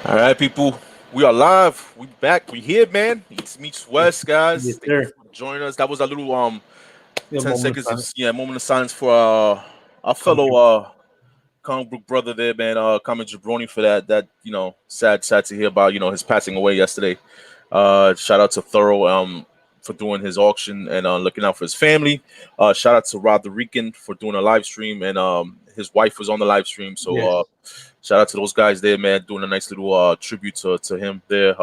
All right, people. We are live. We back. We here, man. It's Meets West, guys. Yes, Thank you sir. for joining us. That was a little Yeah, 10 moment of seconds of silence. moment of silence for our Comic fellow comic book brother there, man, Comic Jabroni, for that sad to hear about, his passing away yesterday. Shout out to Thoro for doing his auction and looking out for his family. Shout out to Rob the Rican for doing a live stream, and his wife was on the live stream. So Yes. shout out to those guys there, man, doing a nice little tribute to him there.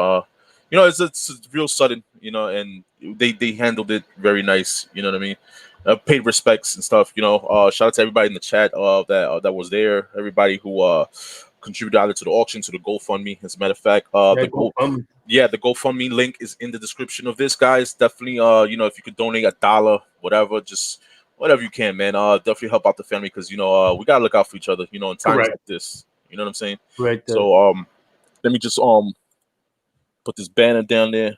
It's real sudden, and they handled it very nice. You know what I mean? Paid respects and stuff. Shout out to everybody in the chat that was there. Everybody who contributed either to the auction, to the GoFundMe. As a matter of fact, the GoFundMe link is in the description of this, guys. Definitely, if you could donate $1, whatever, just whatever you can, man. Definitely help out the family, because we gotta look out for each other. In times Correct. like this. You know what I'm saying? Right. So let me just put this banner down there.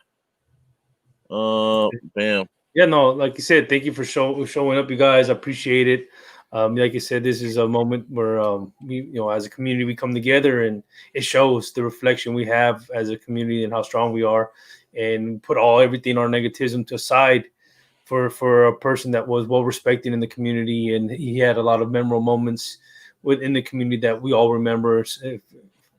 Bam. Yeah, no, like you said, thank you for showing up, you guys. I appreciate it. Like you said, this is a moment where we, as a community, we come together, and it shows the reflection we have as a community and how strong we are, and put everything our negativism to aside for a person that was well respected in the community, and he had a lot of memorable moments within the community that we all remember.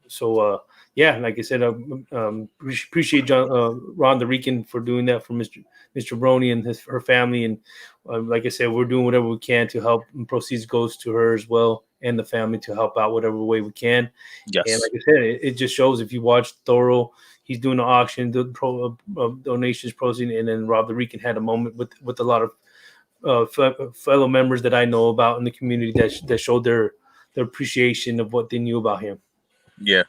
So yeah, like I said, appreciate Ron the Rican for doing that for Mr. Brony and her family, and like I said, we're doing whatever we can to help. And proceeds goes to her as well and the family to help out whatever way we can. Yes. And like I said, it just shows, if you watch Thoro, he's doing the auction, the donations, proceeds, and then Rob the Rican had a moment with a lot of fellow members that I know about in the community that showed their appreciation of what they knew about him. Yeah.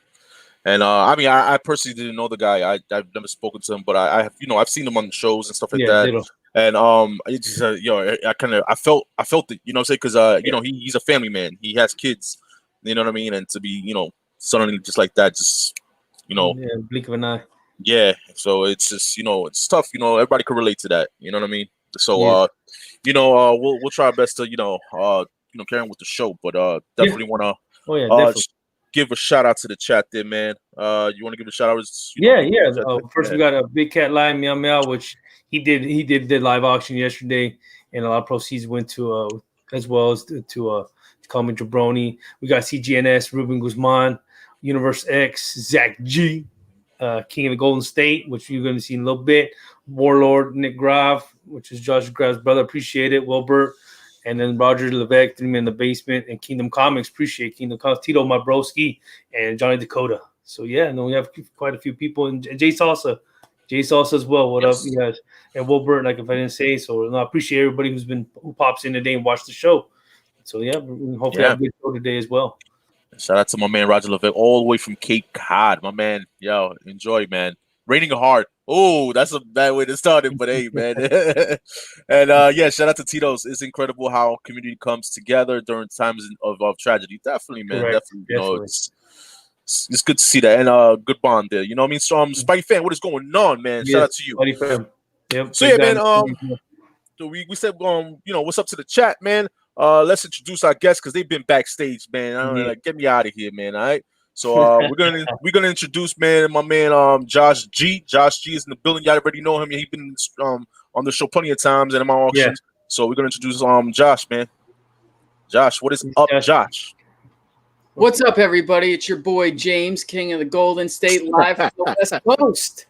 And I personally didn't know the guy. I've never spoken to him, but I have, I've seen him on shows and stuff like that. Ditto. And it's just, I felt it, what I'm saying, because he's a family man. He has kids, you know what I mean, and to be, suddenly just like that, just blink of an eye. Yeah, so it's just, it's tough. Everybody can relate to that. You know what I mean? So we'll try our best to carry on with the show, but definitely want to give a shout out to the chat there, man. You want to give a shout out? First, we got a Big Cat Live Meow Meow, which he did the live auction yesterday, and a lot of proceeds went to as well as to Comic Jabroni. We got CGNS, Ruben Guzman, Universe X, Zach G, King of the Golden State, which you're going to see in a little bit. Warlord Nick Grav, which is Josh Grav's brother. Appreciate it. Wilbert. And then Roger Levesque, 3 Men in the Basement, and Kingdom Comics. Appreciate Kingdom Comics. Tito, my broski, and Johnny Dakota. So, yeah, we have quite a few people. And Jay Salsa as well. What up, you guys? And Wilbert, like if I didn't say. So, I appreciate everybody who pops in today and watch the show. So, yeah, hopefully have a good show today as well. Shout out to my man Roger Levesque, all the way from Cape Cod. My man, yo, enjoy, man. Raining hard. Oh, that's a bad way to start it, but hey, man. And shout out to Tito's. It's incredible how community comes together during times of tragedy. Definitely, man. Correct. Definitely. It's good to see that, and good bond there. You know what I mean? So, Spidey fan, what is going on, man? Shout out to you. Spidey fan. Yep. So yeah, man. So we said, what's up to the chat, man? Let's introduce our guests, because they've been backstage, man. Get me out of here, man. All right. So we're gonna introduce, man, my man Josh G. Josh G is in the building. Y'all already know him. He's been on the show plenty of times and in my auctions. Yeah. So we're gonna introduce Josh, man. Josh, what is up, Josh? What's up, everybody? It's your boy James, King of the Golden State, live from the West Coast.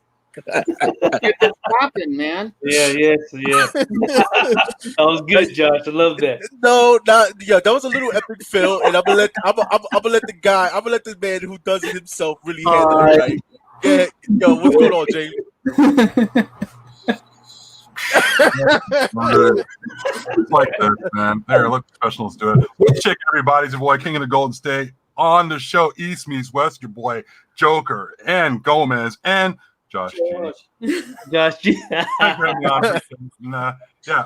Get this popping, man. Yeah. That was good, Josh. I love that. That was a little epic fail, and I'm gonna let the man who does it himself really handle it right. Yeah, yo, what's going on, James? It's like that, man. There, let professionals do it. What's chicken, everybody? It's your boy King of the Golden State. On the show, East Meets West, your boy Joker and Gomez and Josh G. Josh G. Yeah, I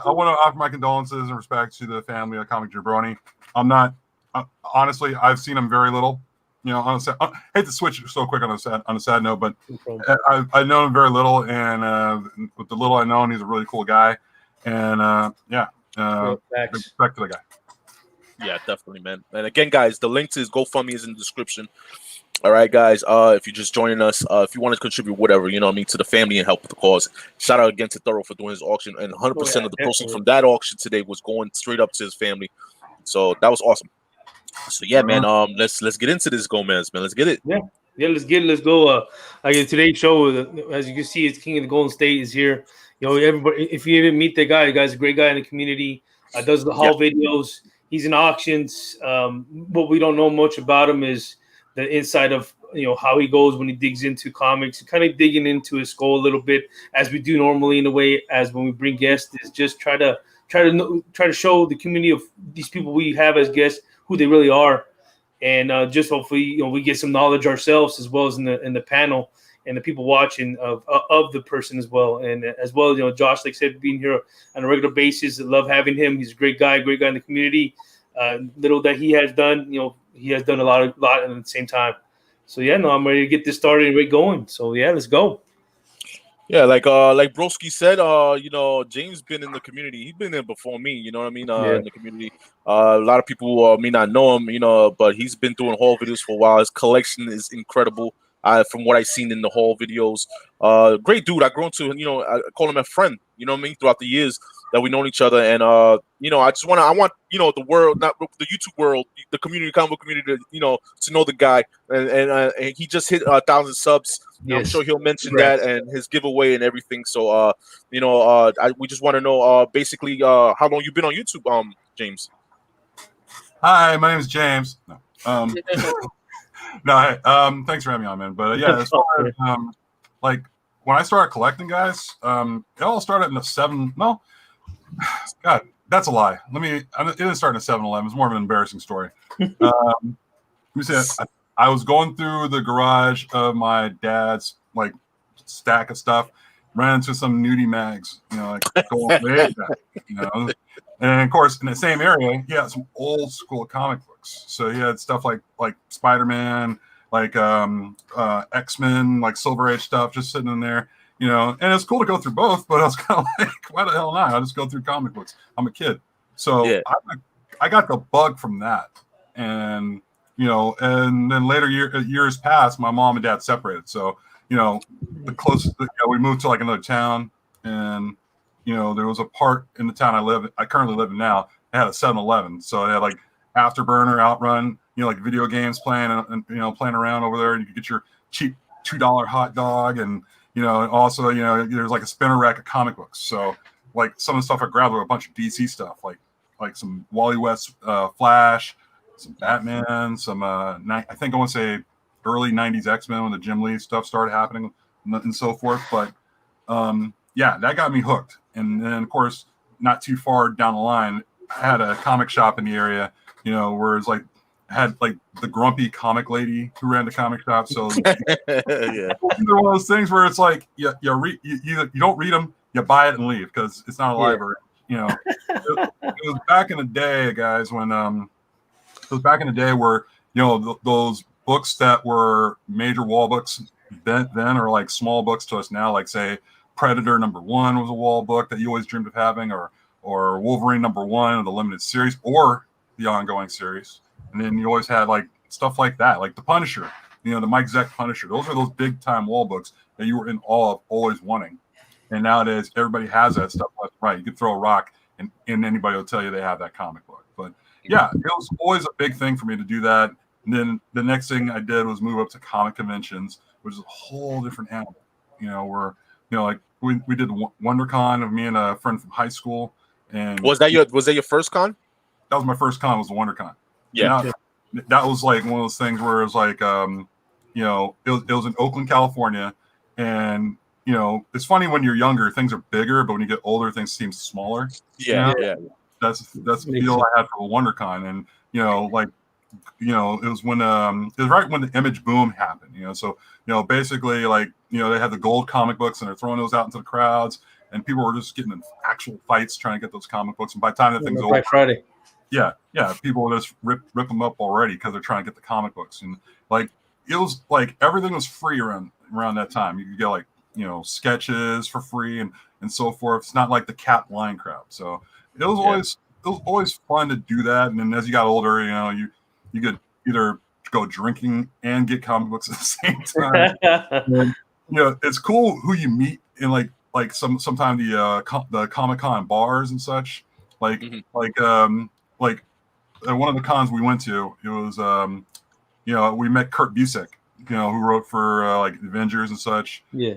want to offer my condolences and respect to the family of Comic Jabroni. I'm not, honestly, I've seen him very little. I hate to switch so quick on a sad note, but I know him very little, and with the little I know, he's a really cool guy. And Facts. respect to the guy. Yeah, definitely, man. And again, guys, the link to his GoFundMe is in the description. All right, guys. If you're just joining us, if you want to contribute whatever, you know what I mean, to the family and help with the cause, shout out again to Thoro for doing his auction. And 100% of the proceeds from that auction today was going straight up to his family. So that was awesome. So yeah, man. Let's get into this Gomez, man. Let's get it. Yeah, let's go. Like in today's show, as you can see, it's King of the Golden State is here. You know, everybody. If you didn't meet the guy's a great guy in the community. Does the haul videos. He's in auctions. What we don't know much about him is the inside of how he goes when he digs into comics, kind of digging into his skull a little bit, as we do normally in a way. As when we bring guests, is just try to show the community of these people we have as guests who they really are. And just hopefully, we get some knowledge ourselves as well as in the panel and the people watching of the person as well. And as well, Josh, like I said, being here on a regular basis, I love having him. He's a great guy in the community. Little that he has done, he has done a lot at the same time. So yeah, no, I'm ready to get this started and get going. So yeah, let's go. Yeah, like Broski said, James been in the community. He's been there before me, you know what I mean? In the community. A lot of people may not know him, but he's been doing haul videos for a while. His collection is incredible. From what I've seen in the haul videos. Great dude. I grown to, I call him a friend, you know what I mean, throughout the years that we've known each other. And I want the world, not the YouTube world, the community, comic book community, to know the guy. And he just hit 1,000 subs. Yes. I'm sure he'll mention that and his giveaway and everything. So we just want to know basically how long you've been on YouTube, James. Hi, my name is James. No, hey, thanks for having me on, man. But yeah, as far as like when I started collecting, guys, it all started in the 7. No, God, that's a lie. It didn't start in a 7-Eleven. It's more of an embarrassing story. Let me say, I was going through the garage of my dad's like stack of stuff, ran into some nudie mags, going way back, And of course, in the same area, he had some old school comic books. So he had stuff like Spider-Man, like X-Men, like Silver Age stuff, just sitting in there, And it's cool to go through both, but I was kind of like, why the hell not? I'll just go through comic books. I'm a kid, so I got the bug from that, and and then later years passed. My mom and dad separated, so the closest we moved to like another town, and there was a part in the town I currently live in now. It had a 7-Eleven, so it had like Afterburner, Outrun, like video games playing and playing around over there. You could get your cheap $2 hot dog, and also there's like a spinner rack of comic books. So like some of the stuff I grabbed were a bunch of DC stuff, like some Wally West Flash, some Batman, some I think I want to say early 90s X-Men when the Jim Lee stuff started happening and so forth. But yeah, that got me hooked. And then, of course, not too far down the line, I had a comic shop in the area, where it's like, had like the grumpy comic lady who ran the comic shop. So yeah, they're one of those things where it's like, you don't read them, you buy it and leave because it's not a library. It was back in the day, guys, when it was back in the day where those books that were major wall books then are like small books to us now, like say Predator #1 was a wall book that you always dreamed of having, or Wolverine #1 of the limited series or the ongoing series. And then you always had like stuff like that, like the Punisher, the Mike Zeck Punisher. Those are those big time wall books that you were in awe of, always wanting. And nowadays everybody has that stuff left and right. You can throw a rock and anybody will tell you they have that comic book. But yeah, it was always a big thing for me to do that. And then the next thing I did was move up to comic conventions, which is a whole different animal. Where like we did WonderCon of me and a friend from high school. And was that your first con? That was my first con. Was the WonderCon. Yeah, that was like one of those things where it was like it was in Oakland, California, and it's funny when you're younger things are bigger, but when you get older things seem smaller. Yeah. That's the feel I had for WonderCon, and it was when it was right when the image boom happened. So basically like they had the gold comic books and they're throwing those out into the crowds, and people were just getting in actual fights trying to get those comic books. And by the time that thing's over, Black Friday. Yeah, people will just rip them up already because they're trying to get the comic books. And like it was like everything was free around that time. You could get like sketches for free and so forth. It's not like the cap line crap. So it was always fun to do that. And then as you got older, you could either go drinking and get comic books at the same time. And, it's cool who you meet in like sometimes the Comic-Con bars and such. Like one of the cons we went to, it was we met Kurt Busiek, who wrote for like Avengers and such. Yeah.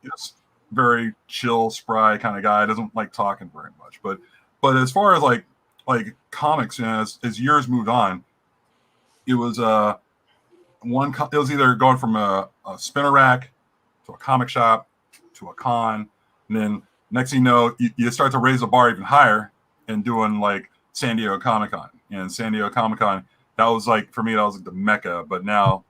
Just very chill, spry kind of guy. Doesn't like talking very much. But as far as like comics, as years moved on, it was it was either going from a spinner rack to a comic shop to a con, and then next thing you know, you start to raise the bar even higher and doing like San Diego Comic-Con. And San Diego Comic-Con, that was like, for me, that was like the mecca. But now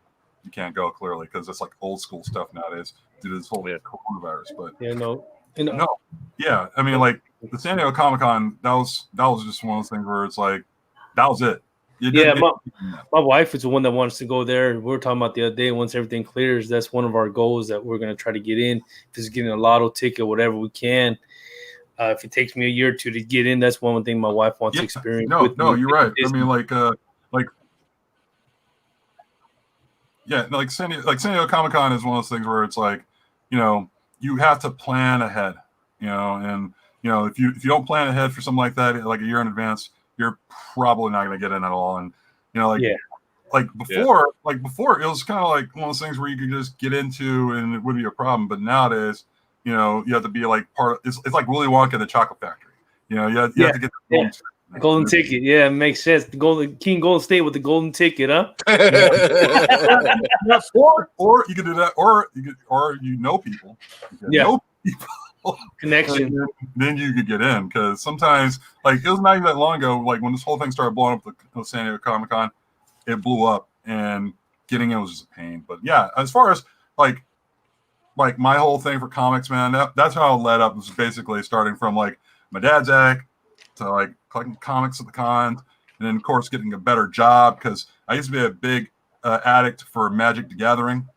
you can't go clearly because it's like old school stuff nowadays due to this whole coronavirus. But yeah, I mean, like the San Diego Comic-Con, that was just one of those things where it's like that was it. My wife is the one that wants to go there. We were talking about the other day. Once everything clears, that's one of our goals that we're going to try to get in. If it's getting a lotto ticket, whatever we can. If it takes me a year or two to get in, that's one thing my wife wants to experience. No, you're right. I mean, like San Diego Comic-Con is one of those things where it's like, you have to plan ahead, and if you don't plan ahead for something like that, like a year in advance, you're probably not going to get in at all. And before it was kind of like one of those things where you could just get into and it wouldn't be a problem. But nowadays, you have to be like part of it's like Willy Wonka and the Chocolate Factory. You have to get the golden ticket. Yeah, it makes sense. The Golden State with the golden ticket, huh? or you could do that, or people. Connection. Then you could get in, because sometimes, like, it was not even that long ago, like when this whole thing started blowing up the San Diego Comic-Con, it blew up and getting in was just a pain. But yeah, as far as like my whole thing for comics, man, that's how it led up. It was basically starting from like my dad's act to like collecting comics at the cons, and then of course getting a better job, because I used to be a big addict for Magic the Gathering,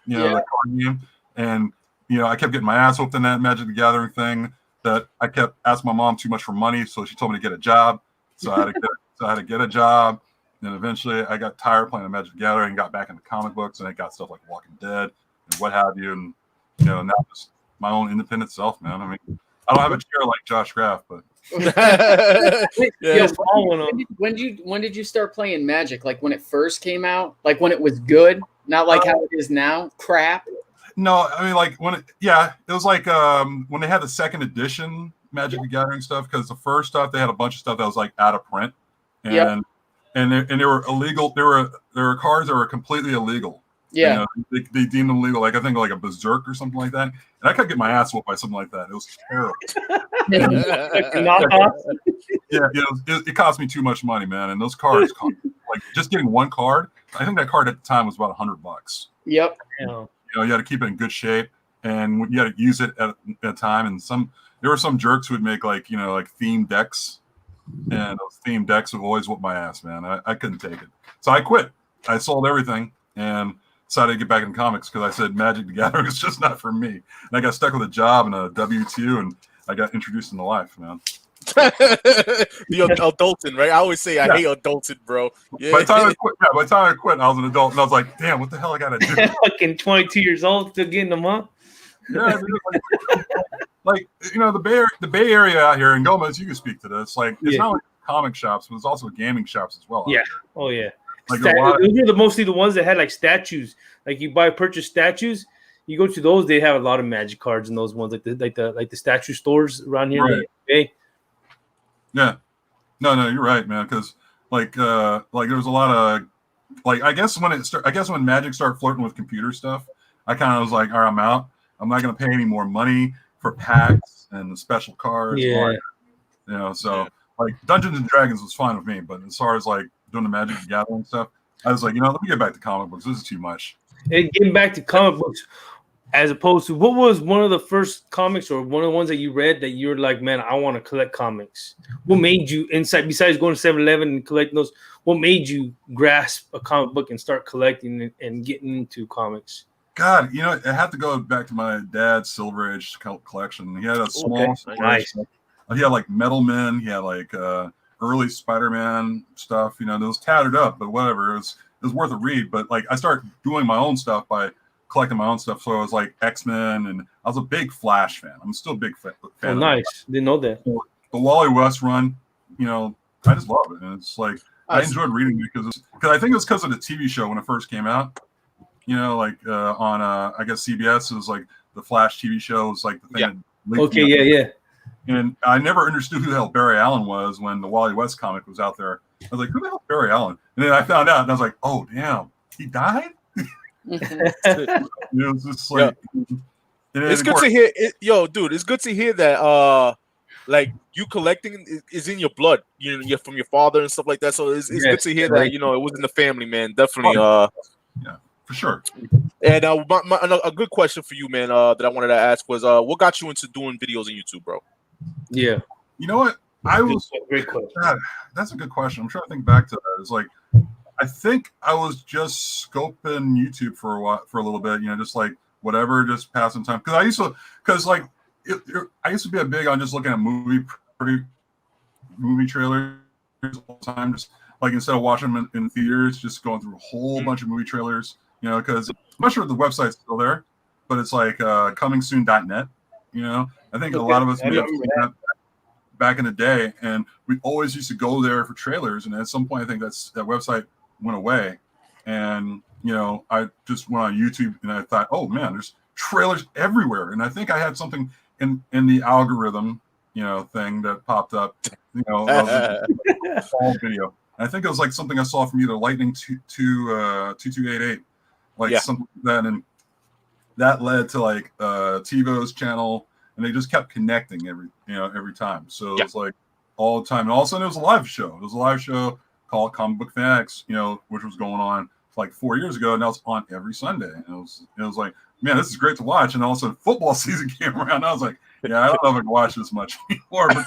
the card game, and I kept getting my ass whooped in that Magic the Gathering thing. That I kept asking my mom too much for money, so she told me to get a job. So I had to get a job. And eventually, I got tired of playing the Magic the Gathering and got back into comic books, and I got stuff like Walking Dead and what have you. And now just my own independent self, man. I mean, I don't have a chair like Josh Graff, but when did you start playing Magic? Like when it first came out, like when it was good, not like how it is now, crap. No, I mean, like it was like when they had the second edition Magic the Gathering stuff, because the first stuff they had a bunch of stuff that was like out of print, and they were illegal. There were cards that were completely illegal. Yeah, they deemed them legal. Like I think like a Berserk or something like that. And I could get my ass whooped by something like that. It was terrible. It cost me too much money, man. And those cards, like just getting one card, I think that card at the time was about $100. Yep. You had to keep it in good shape, and you had to use it at a time. And there were some jerks who would make like themed decks, and those themed decks would always whoop my ass, man. I couldn't take it, so I quit. I sold everything and decided to get back in comics, because I said Magic the Gathering is just not for me. And I got stuck with a job and a W-2, and I got introduced into life, man. The adulting, right? I always say I hate adulting, bro. Yeah. By the time I quit, I was an adult, and I was like, "Damn, what the hell I gotta do?" Fucking 22 years old, still getting them up. Yeah, the Bay Area out here, and Gomez, you can speak to this. Like, it's not only comic shops, but it's also gaming shops as well. Yeah. Oh yeah. Those are mostly the ones that had like statues. Like you purchase statues. You go to those, they have a lot of Magic cards in those ones, like the statue stores around here. Right. Yeah, no, you're right, man. Because like there was a lot of I guess when Magic started flirting with computer stuff, I kind of was like, all right, I'm out. I'm not going to pay any more money for packs and the special cards. Yeah. Like Dungeons and Dragons was fine with me, but as far as like doing the Magic the Gathering stuff, I was like, let me get back to comic books. This is too much. And getting back to comic books, as opposed to what was one of the first comics or one of the ones that you read that you were like, man, I want to collect comics? What made you besides going to 7-Eleven and collecting those? What made you grasp a comic book and start collecting and getting into comics? God, you know, I have to go back to my dad's Silver Age collection. He had a small, nice. He had like Metal Men. He had like early Spider-Man stuff. You know, it was tattered up, but whatever. It was worth a read. But like, I started doing my own stuff by collecting my own stuff. So I was like X-Men, and I was a big Flash fan. I'm still a big fan. Oh, nice. Didn't know that. So the Wally West run, you know, I just love it, and it's like I enjoyed reading it because I think it was because of the TV show when it first came out. You know, like on I guess CBS, it was like the Flash TV show was like the thing. Yeah. Okay, yeah. And I never understood who the hell Barry Allen was when the Wally West comic was out there. I was like, who the hell is Barry Allen? And then I found out, and I was like, oh damn, he died. It was just like, it's good to hear. Dude, it's good to hear that. Like you collecting is in your blood, you know, you're from your father and stuff like that. So it's good to hear that, you know, it was in the family, man. Definitely. Yeah, for sure. And a good question for you, man, that I wanted to ask was, what got you into doing videos on YouTube, bro? Yeah. You know what? Great question. God, that's a good question. I'm trying to think back to that. It's like, I think I was just scoping YouTube for a little bit, you know, just like whatever, just passing time. I used to be a big on just looking at movie trailers all the time. Just like instead of watching them in theaters, just going through a whole bunch of movie trailers, you know, because I'm not sure if the website's still there, but it's like comingsoon.net, you know. I think a lot of us may have seen that back in the day, and we always used to go there for trailers. And at some point, I think that website went away. And, you know, I just went on YouTube and I thought, oh man, there's trailers everywhere. And I think I had something in the algorithm, you know, thing that popped up, you know, fall video. And I think it was like something I saw from either Lightning 2288, like something like that. And that led to like TiVo's channel, and they just kept connecting every time. So it was like all the time. And all of a sudden it was a live show. It was a live show called Comic Book Fanatics, you know, which was going on like 4 years ago, and now it's on every Sunday. And it was like, man, this is great to watch. And all of a sudden football season came around. And I was like, yeah, I don't know if I can watch this much anymore. But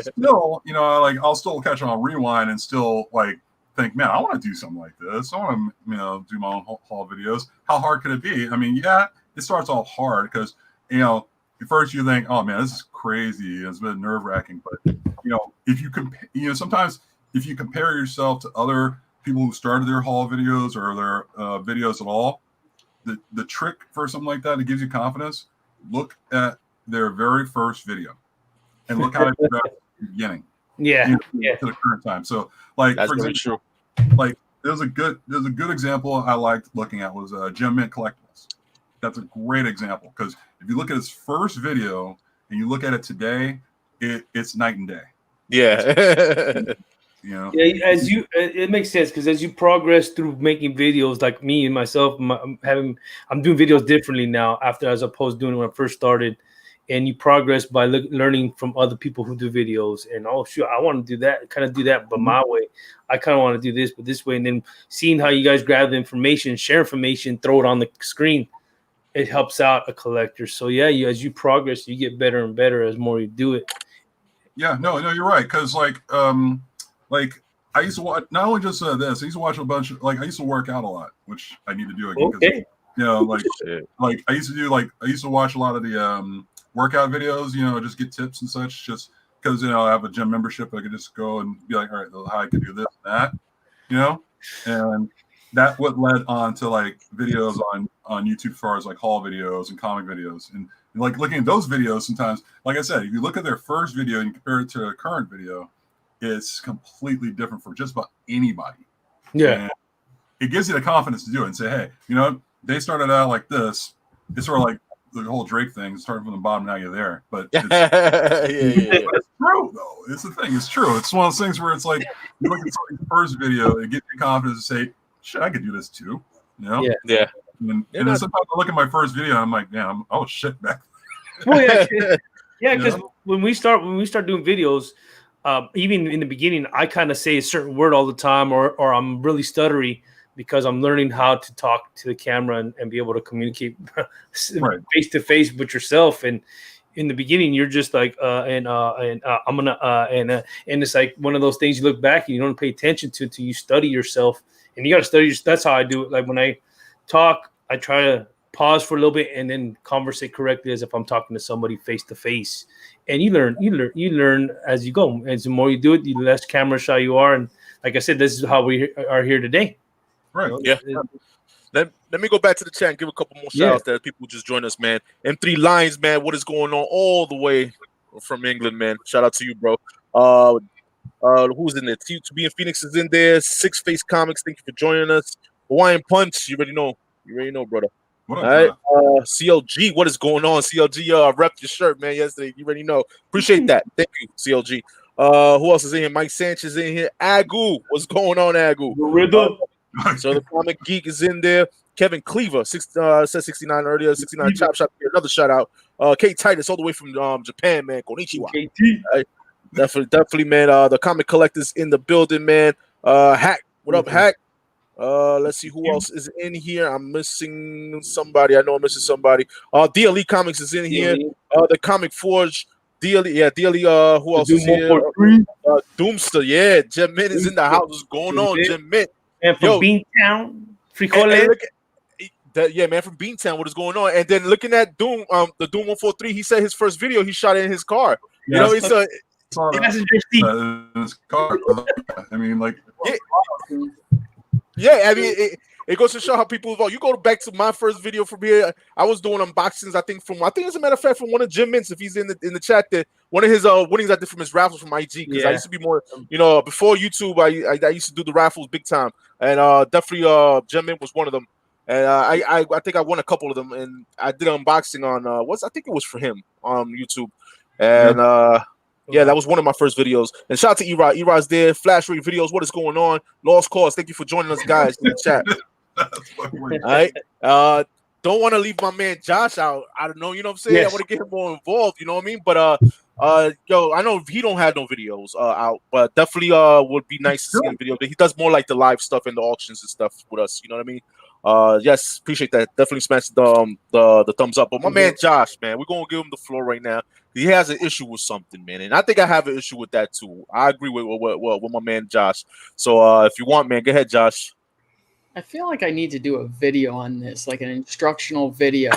still, you know, I'll still catch on rewind and still like think, man, I want to do something like this. I want to, you know, do my own haul videos. How hard could it be? I mean, yeah, it starts off hard because, you know, at first you think, oh man, this is crazy. It's a bit nerve-wracking. But, you know, if you compare, you know, sometimes if you compare yourself to other people who started their haul videos or their videos at all, the trick for something like that, it gives you confidence. Look at their very first video and look how they progressed at the beginning. To the current time. So, like, that's for example, like there's a good example I liked looking at was Gem Mint Collectibles. That's a great example because if you look at his first video and you look at it today, it's night and day. Yeah. You know? Yeah, it makes sense because as you progress through making videos, like me and myself, I'm doing videos differently now as opposed to doing when I first started. And you progress by learning from other people who do videos. And oh shoot, I want to do that, but my way. I kind of want to do this, but this way. And then seeing how you guys grab the information, share information, throw it on the screen, it helps out a collector. So yeah, as you progress, you get better and better as more you do it. Yeah, no, you're right. Because like I used to watch not only just this. I used to watch a bunch of I used to work out a lot, which I need to do again. Okay. You know, like I used to watch a lot of the workout videos. You know, just get tips and such. Just because I have a gym membership, I could just go and be like, all right, how I could do this and that. You know, and that what led on to like videos on YouTube as far as like haul videos and comic videos and like looking at those videos. Sometimes, like I said, if you look at their first video and you compare it to a current video, it's completely different for just about anybody. Yeah. And it gives you the confidence to do it and say, hey, you know, they started out like this. It's sort of like the whole Drake thing, starting from the bottom, now you're there. But it's, but it's true, though. It's the thing. It's true. It's one of those things where it's like, you look at somebody's first video, it gives you confidence to say, shit, I could do this too. You know? Yeah. And then sometimes I look at my first video, and I'm like, damn, oh shit, back. Well, yeah, because when we start doing videos, even in the beginning, I kind of say a certain word all the time, or I'm really stuttery because I'm learning how to talk to the camera and be able to communicate face to face with yourself. And in the beginning, you're just like, I'm gonna, and it's like one of those things you look back and you don't pay attention to until you study yourself, and you got to study. That's how I do it. Like when I talk, I try to pause for a little bit and then conversate correctly as if I'm talking to somebody face to face. And you learn as you go. And the more you do it, the less camera shy you are. And like I said, this is how we are here today. Right. Yeah. Let me go back to the chat and give a couple more shout outs there. People just join us, man. M3 Lions, man. What is going on all the way from England, man? Shout out to you, bro. Who's in there? To be in Phoenix is in there. Six Face Comics, thank you for joining us. Hawaiian Punch, you already know, brother. What up, all right. CLG, what is going on? CLG, repped your shirt, man, yesterday. You already know. Appreciate that. Thank you, CLG. Who else is in here? Mike Sanchez in here. Agu, what's going on, Agu? So the Comic Geek is in there. Kevin Cleaver, said 69 earlier. 69 Chop Shop. Another shout out. K Titus, all the way from Japan, man. Konnichiwa. Right. Definitely, man. The comic collectors in the building, man. Hack, what up, Hack? Let's see who else is in here. I'm missing somebody. I know I'm missing somebody. DLE Comics is in here. The Comic Forge. DLE. Who else is here? Doomster. Yeah, Jim Mint is in the house. What's going on, Jim Mint? And from Beantown, yeah, man, from Beantown. What is going on? And then looking at Doom, the Doom 143. He said his first video he shot in his car. You know, it's a. His car. I mean, like. Yeah, I mean, it goes to show how people evolve. You go back to my first video from here. I was doing unboxings. I think as a matter of fact, from one of Jim Mintz, if he's in the chat, that one of his winnings I did from his raffles from IG. Because I used to be more, before YouTube, I used to do the raffles big time, and definitely Jim Mint was one of them. And I think I won a couple of them, and I did an unboxing on I think it was for him on YouTube, and yeah, that was one of my first videos. And shout out to Erod. Erod's there. Flash Rate Videos. What is going on? Lost Cause. Thank you for joining us, guys, in the chat. All right. Don't want to leave my man Josh out. I don't know. You know what I'm saying? I want to get him more involved. You know what I mean? But I know he don't have no videos out, but definitely would be nice to see a video. But he does more like the live stuff and the auctions and stuff with us. You know what I mean? Yes, appreciate that. Definitely smash the thumbs up. But my man Josh, man, we're gonna give him the floor right now. He has an issue with something, man, and I think I have an issue with that too. I agree with my man Josh. So if you want, man, go ahead, Josh. I feel like I need to do a video on this, like an instructional video.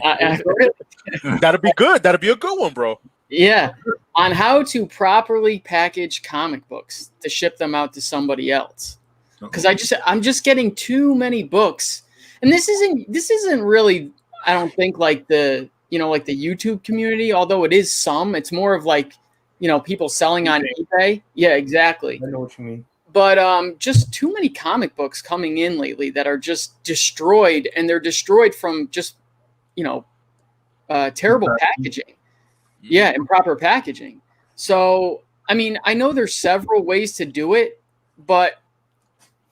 That'd be good. That'd be a good one, bro. Yeah, on how to properly package comic books to ship them out to somebody else. Because I'm just getting too many books, and this isn't really, I don't think, like the like the YouTube community, although it is some. It's more of like people selling on eBay. Yeah, exactly. I know what you mean. But just too many comic books coming in lately that are just destroyed, and they're destroyed from just terrible packaging. Yeah, improper packaging. So I mean, I know there's several ways to do it, but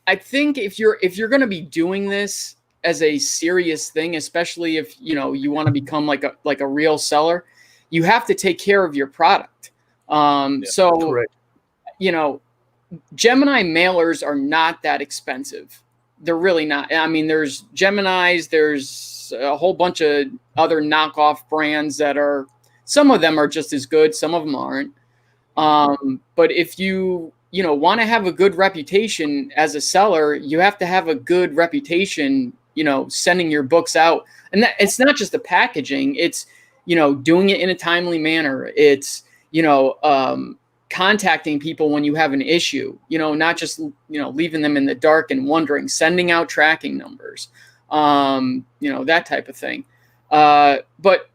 I think if you're going to be doing this as a serious thing, especially if you want to become like a real seller, you have to take care of your product. So correct. Gemini mailers are not that expensive. They're really not. I mean, there's Geminis, there's a whole bunch of other knockoff brands that are, some of them are just as good, some of them aren't. But if you want to have a good reputation as a seller, you have to have a good reputation, sending your books out. And that it's not just the packaging, it's, doing it in a timely manner. It's, contacting people when you have an issue, not just, leaving them in the dark and wondering, sending out tracking numbers, that type of thing. But,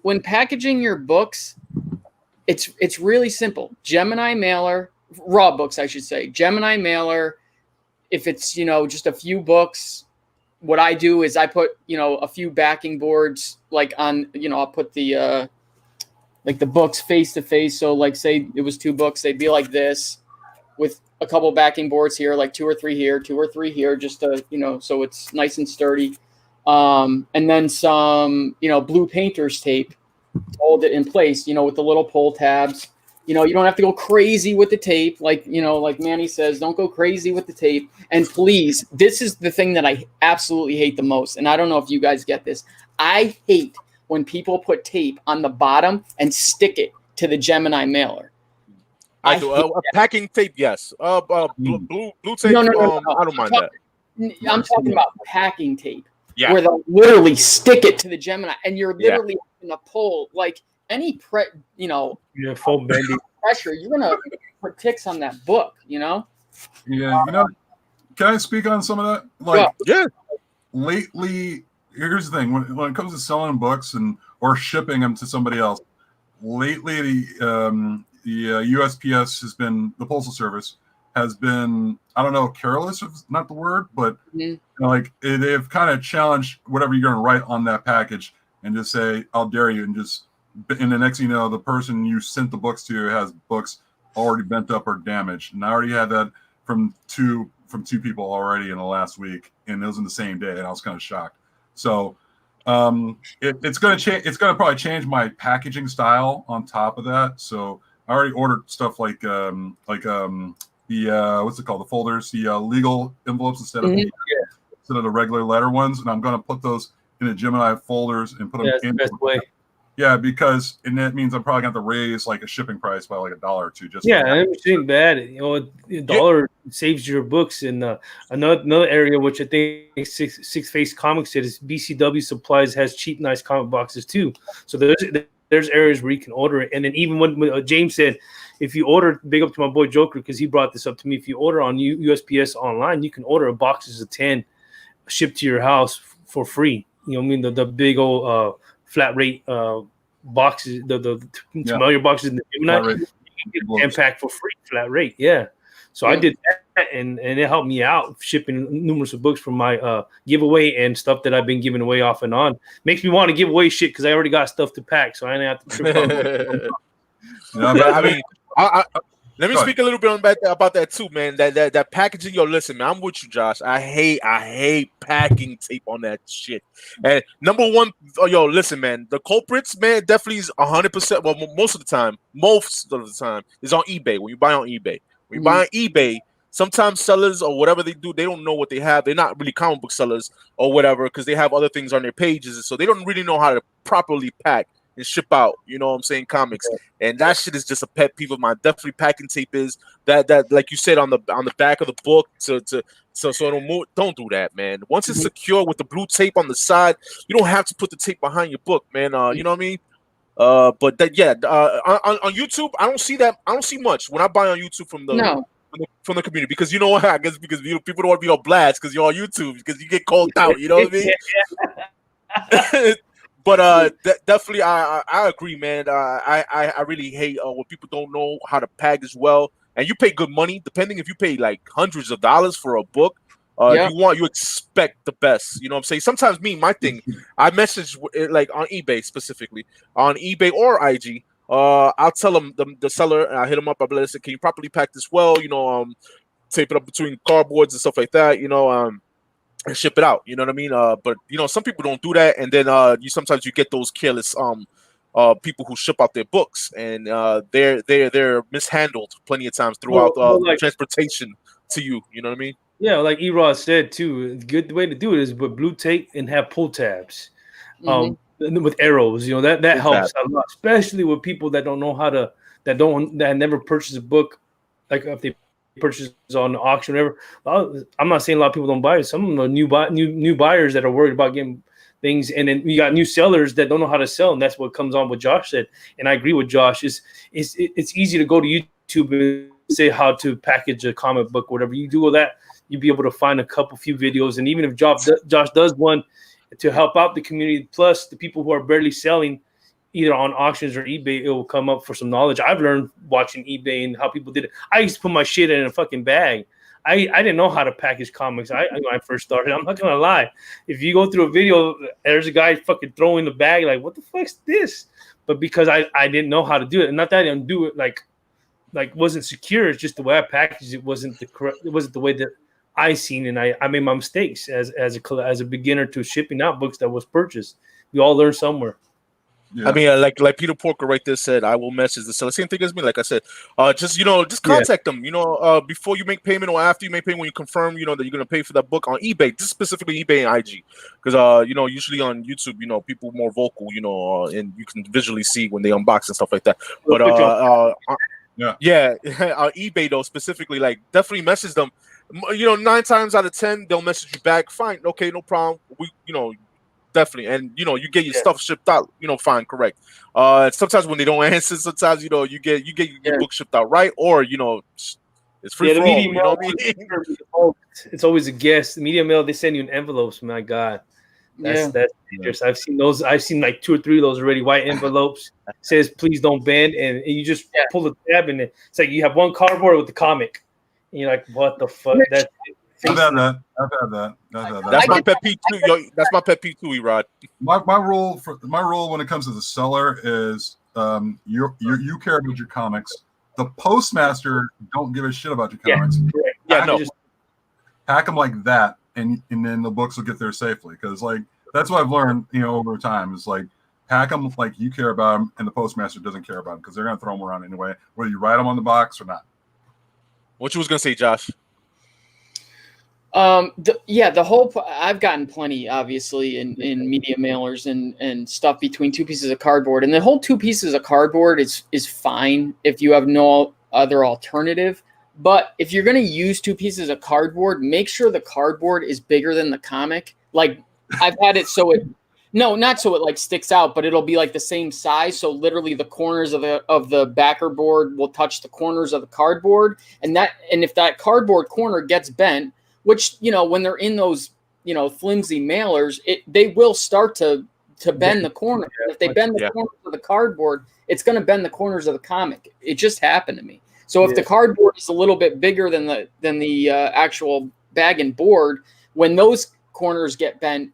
when packaging your books, it's really simple. Gemini mailer, raw books, I should say. Gemini mailer, if it's, just a few books, what I do is I put, a few backing boards, like on, I'll put the, like the books face to face. So like, say it was 2 books, they'd be like this with a couple backing boards here, like 2 or 3 here, 2 or 3 here, just to, so it's nice and sturdy. And then some, blue painter's tape to hold it in place, with the little pull tabs. You don't have to go crazy with the tape. Like, like Manny says, don't go crazy with the tape. And please, this is the thing that I absolutely hate the most. And I don't know if you guys get this. I hate when people put tape on the bottom and stick it to the Gemini mailer. I do. Packing tape, yes. Blue tape, No. I don't mind that. I'm talking about packing tape. Yeah. Where they'll literally stick it to the Gemini, and you're literally having to pull like any full bending pressure. You're gonna put ticks on that book, Yeah, can I speak on some of that? Like, lately, here's the thing: when it comes to selling books or shipping them to somebody else, lately the USPS has been, the Postal Service has been, I don't know, careless is not the word, but like they've kind of challenged whatever you're going to write on that package and just say, "I'll dare you," and the next thing you know, the person you sent the books to has books already bent up or damaged. And I already had that from two people already in the last week, and it was in the same day, and I was kind of shocked. So it's going to change. It's going to probably change my packaging style on top of that. So I already ordered stuff like the what's it called? The folders, the legal envelopes instead of the regular letter ones, and I'm going to put those in the Gemini folders and put them in the best way. Yeah, because that means I'm probably going to have to raise like a shipping price by like $1 or $2. Just it ain't bad. $1 saves your books. And another area which I think Six Face Comics said is BCW Supplies has cheap, nice comic boxes too. So there's areas where you can order it. And then even when James said, if you order, big up to my boy Joker because he brought this up to me. If you order on USPS online, you can order boxes of 10 shipped to your house for free. The big old flat rate boxes, the familiar boxes in the Gemini, you can get 10 pack for free, flat rate. Yeah. So I did that, and it helped me out shipping numerous of books from my giveaway and stuff that I've been giving away off and on. Makes me want to give away shit because I already got stuff to pack, so I didn't have to trip up. I mean, let me speak a little bit about that too, man. That packaging. Yo, listen, man, I'm with you, Josh. I hate packing tape on that shit. And number one, listen, man, the culprits, man, definitely is 100%. Well, most of the time, is on eBay. When you buy on eBay, sometimes sellers or whatever they do, they don't know what they have. They're not really comic book sellers or whatever because they have other things on their pages, so they don't really know how to properly pack and ship out, comics. And that shit is just a pet peeve of mine. Definitely packing tape is that like you said on the back of the book so don't move. Don't do that, man. Once it's secure with the blue tape on the side, you don't have to put the tape behind your book, man. You know what I mean? But on YouTube, I don't see that. I don't see much when I buy on YouTube from the community because you know what? I guess because people don't want to be on blast because you're on YouTube because you get called out. You know what I mean? But definitely, I agree, man. I really hate when people don't know how to package well, and you pay good money. Depending if you pay like hundreds of dollars for a book, you expect the best. You know what I'm saying? Sometimes my thing, I message like on eBay specifically, on eBay or IG. I'll tell them the seller, I hit them up. I say, can you properly pack this well? Tape it up between cardboards and stuff like that. And ship it out, you know what I mean? But some people don't do that, and then sometimes you get those careless people who ship out their books, and they're mishandled plenty of times throughout transportation to you. You know what I mean? Yeah, like Erod said too. The good way to do it is with blue tape and have pull tabs, with arrows. That helps a lot, especially with people that don't know how to that never purchased a book, like if they purchases on the auction, whatever. I'm not saying a lot of people don't buy it. Some of them are new buyers that are worried about getting things, and then you got new sellers that don't know how to sell, and that's what comes on what Josh said. And I agree with Josh. It's easy to go to YouTube and say how to package a comic book, whatever you do with that, you'll be able to find a few videos. And even if Josh does one to help out the community, plus the people who are barely selling, either on auctions or eBay, it will come up for some knowledge. I've learned watching eBay and how people did it. I used to put my shit in a fucking bag. I didn't know how to package comics. When I first started, I'm not gonna lie. If you go through a video, there's a guy fucking throwing the bag like, what the fuck's this? But because I didn't know how to do it, and not that I didn't do it like wasn't secure. It's just the way I packaged it wasn't the way that I seen, and I made my mistakes as a beginner to shipping out books that was purchased. We all learn somewhere. Yeah. I mean, like Peter Porker right there said, I will message the seller. Same thing as me. Like I said, just contact them. Before you make payment or after you make payment, when you confirm, that you're gonna pay for that book on eBay. Just specifically eBay and IG, because usually on YouTube, people are more vocal, and you can visually see when they unbox and stuff like that. But Yeah, on eBay though specifically, like definitely message them. 9 times out of 10 they'll message you back. Fine, okay, no problem. We, definitely, and you get your stuff shipped out. Fine, correct. Sometimes when they don't answer, sometimes you get your book shipped out, right? Or it's free for all. You know what I mean? It's always a guess. The media mail, they send you in envelopes. My God. That's dangerous. I've seen those. I've seen like 2 or 3 of those already. White envelopes says please don't bend, and you just pull the tab, and it's like you have one cardboard with the comic, and you're like, what the fuck? I've had that. That's my pet peeve too. Yo, that's my pet peeve too, Erod. My rule when it comes to the seller is you care about your comics. The postmaster don't give a shit about your comics. Pack them like that. And then the books will get there safely, because like that's what I've learned, over time. Is like pack them like you care about them, and the postmaster doesn't care about them, because they're gonna throw them around anyway, whether you write them on the box or not. What you was gonna say, Josh? The whole I've gotten plenty, obviously, in media mailers and stuff between 2 pieces of cardboard, and the whole 2 pieces of cardboard is fine if you have no other alternative. But if you're going to use 2 pieces of cardboard, make sure the cardboard is bigger than the comic. Like I've had it so not so it like sticks out, but it'll be like the same size. So literally the corners of the backer board will touch the corners of the cardboard. And if that cardboard corner gets bent, which, when they're in those, flimsy mailers, they will start to bend the corner. If they bend the corners of the cardboard, it's going to bend the corners of the comic. It just happened to me. So if the cardboard is a little bit bigger than the actual bag and board, when those corners get bent,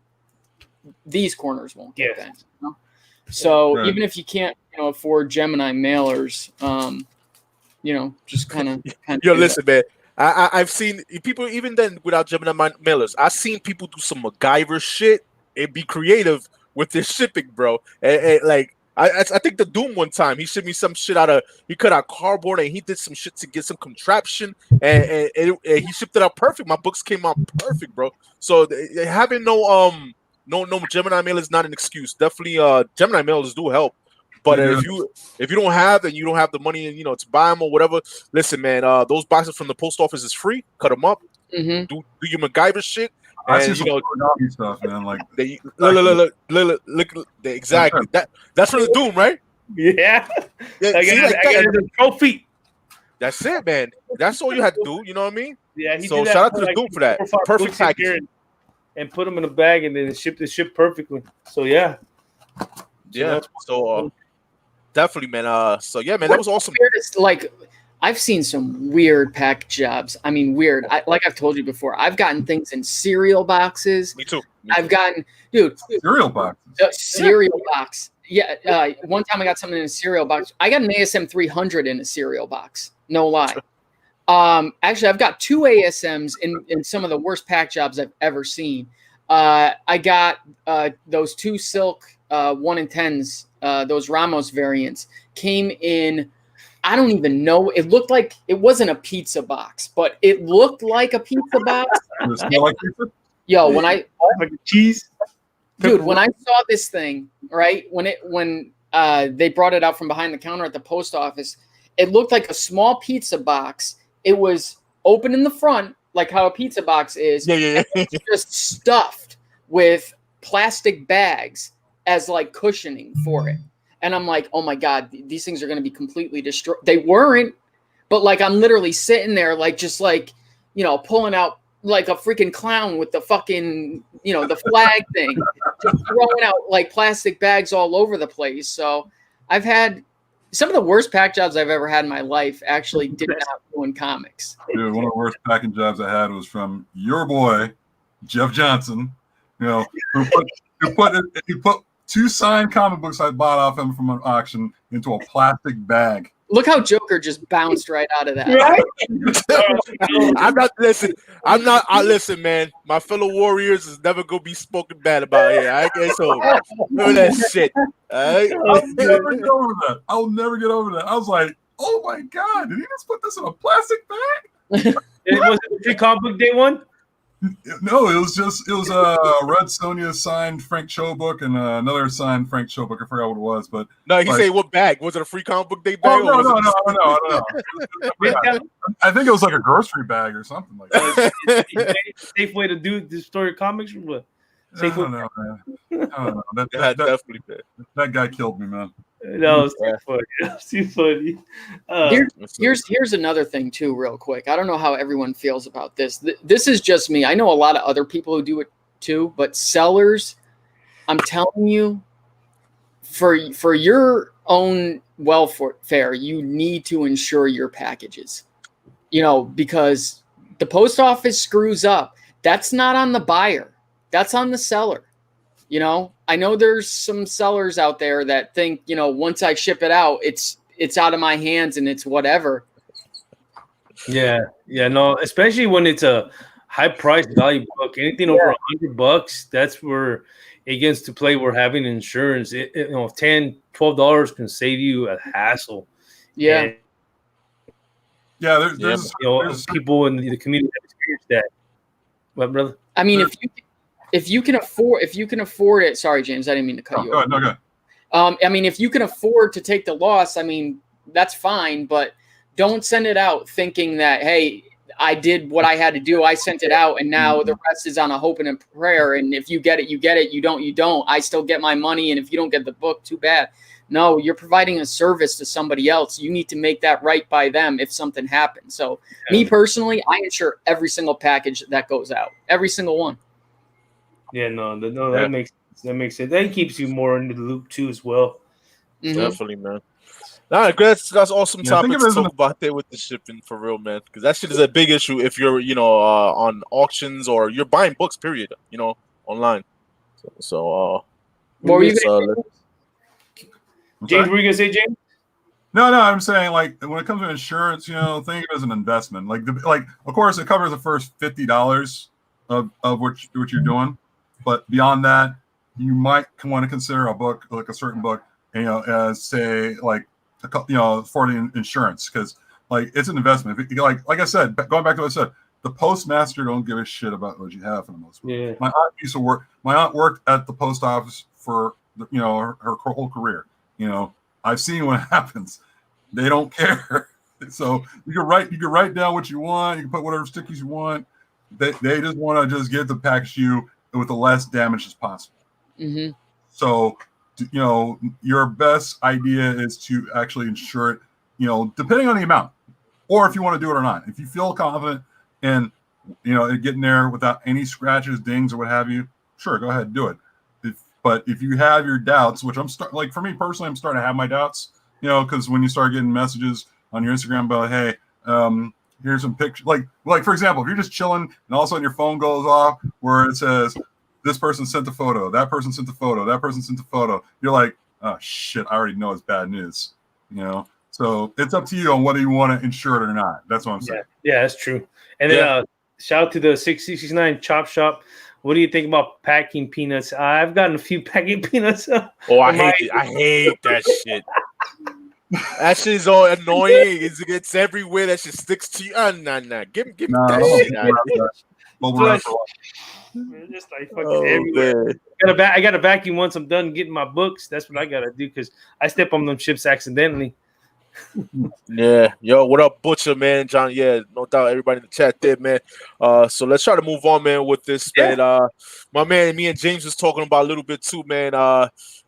these corners won't get bent. So even if you can't afford Gemini mailers, just kind of. Yo, listen, man. I've seen people even then without Gemini mailers. I've seen people do some MacGyver shit and be creative with their shipping, bro. And like. I think the Doom one time he shipped me some shit he cut out cardboard and he did some shit to get some contraption and he shipped it out perfect. My books came out perfect, bro. So having no Gemini mail is not an excuse. Definitely Gemini mailers do help, but if you don't have and you don't have the money to buy them or whatever, listen, man, those boxes from the post office is free. Cut them up, do your MacGyver shit. I see some stuff, man. Like look, exactly. That's from the Doom, right? Yeah. I got a trophy. That's it, man. That's all you had to do. You know what I mean? Yeah. So shout out to the Doom for that. Perfect package. And put them in a bag, and then it shipped perfectly. So yeah. Yeah. So definitely, man. So yeah, man, that was awesome. Like, I've seen some weird pack jobs. I mean, weird. Like I've told you before, I've gotten things in cereal boxes. Me too. I've gotten, cereal boxes. Cereal box. Yeah. One time I got something in a cereal box. I got an ASM 300 in a cereal box. No lie. Actually, I've got 2 ASMs in some of the worst pack jobs I've ever seen. I got those 2 silk 1 in 10s. Those Ramos variants came in. I don't even know. It looked like it wasn't a pizza box, but it looked like a pizza box. Yo, when I like cheese, dude, when I saw this thing, right, when they brought it out from behind the counter at the post office, it looked like a small pizza box. It was open in the front, like how a pizza box is. Yeah. Just stuffed with plastic bags as like cushioning for it. And I'm like, oh my God, these things are going to be completely destroyed. They weren't, but like, I'm literally sitting there, like, just like, pulling out like a freaking clown with the fucking, the flag thing, just throwing out like plastic bags all over the place. So I've had some of the worst pack jobs I've ever had in my life actually did not go in comics. Dude, one of the worst packing jobs I had was from your boy, Jeff Johnson, who put 2 signed comic books I bought off him from an auction into a plastic bag. Look how Joker just bounced right out of that. Listen, man. My fellow Warriors is never gonna be spoken bad about here. I guess so. Remember that shit. Right? I'll never get over that. I was like, oh my God, did he just put this in a plastic bag? Was it the free comic book day one? No, it was a Red Sonja signed Frank Cho book and another signed Frank Cho book. I forgot what it was, but no, he said what bag? Was it a free comic book day bag? Oh, no, I don't know. I think it was like a grocery bag or something like that. Safe way to do the story of comics or what? I don't know, man. I don't know. That guy killed me, man. That was too funny. That's too funny. Here's another thing too, real quick. I don't know how everyone feels about this. This is just me. I know a lot of other people who do it too, but sellers, I'm telling you, for your own welfare, you need to insure your packages. Because the post office screws up. That's not on the buyer. That's on the seller. I know there's some sellers out there that think, once I ship it out, it's out of my hands and it's whatever. Yeah, no, especially when it's a high price value book, anything over $100, that's where it gets to play. We're having insurance. $10, $12 can save you a hassle. Yeah. And, there's people in the community that experience that. What, brother? I mean, if you can afford it. Sorry, James, I didn't mean to cut you off. Go ahead. I mean, if you can afford to take the loss, I mean, that's fine, but don't send it out thinking that, hey, I did what I had to do. I sent it out, and now the rest is on a hope and a prayer. And if you get it, you get it. You don't, you don't. I still get my money, and if you don't get the book, too bad. No, you're providing a service to somebody else. You need to make that right by them if something happens. So me personally, I insure every single package that goes out, every single one. Yeah, that makes sense. That keeps you more into the loop too, as well. Mm-hmm. Definitely, man. Nah, that's awesome topic to talk about there with the shipping for real, man. Because that shit is a big issue if you're, on auctions or you're buying books. Period. Online. So what were you gonna say? James, were you gonna say, James? No, I'm saying like when it comes to insurance, think of it as an investment. Like of course it covers the first $50 of what you're doing, but beyond that, you might want to consider a book, like a certain book, as say like for the insurance, because like it's an investment. Like I said, going back to what I said, the postmaster don't give a shit about what you have for the most part. Yeah. My aunt used to work. My aunt worked at the post office for her whole career. I've seen what happens. They don't care. So you can write down what you want. You can put whatever stickers you want. They just want to just get the package to you with the less damage as possible. Mm-hmm. So your best idea is to actually insure it. Depending on the amount, or if you want to do it or not. If you feel confident in getting there without any scratches, dings, or what have you, sure, go ahead and do it. But if you have your doubts, which for me personally, I'm starting to have my doubts, because when you start getting messages on your Instagram about, hey, here's some pictures, like for example, if you're just chilling and all of a sudden your phone goes off where it says this person sent a photo, that person sent a photo, that person sent a photo, you're like, oh shit, I already know it's bad news, So it's up to you on whether you want to insure it or not. That's what I'm saying. Yeah, that's true. And then shout out to the 669 Chop Shop. What do you think about packing peanuts? I've gotten a few packing peanuts. Oh, I hate that shit. That shit is all annoying. It's everywhere. That shit sticks to you. Nah. Give me that shit out of here. Just like fucking everywhere. I got to vacuum once I'm done getting my books. That's what I got to do because I step on them chips accidentally. Yeah, yo, what up, Butcha, man? John, yeah, no doubt, everybody in the chat there, man. So let's try to move on, man, with this, man. My man, me and James was talking about a little bit too, man.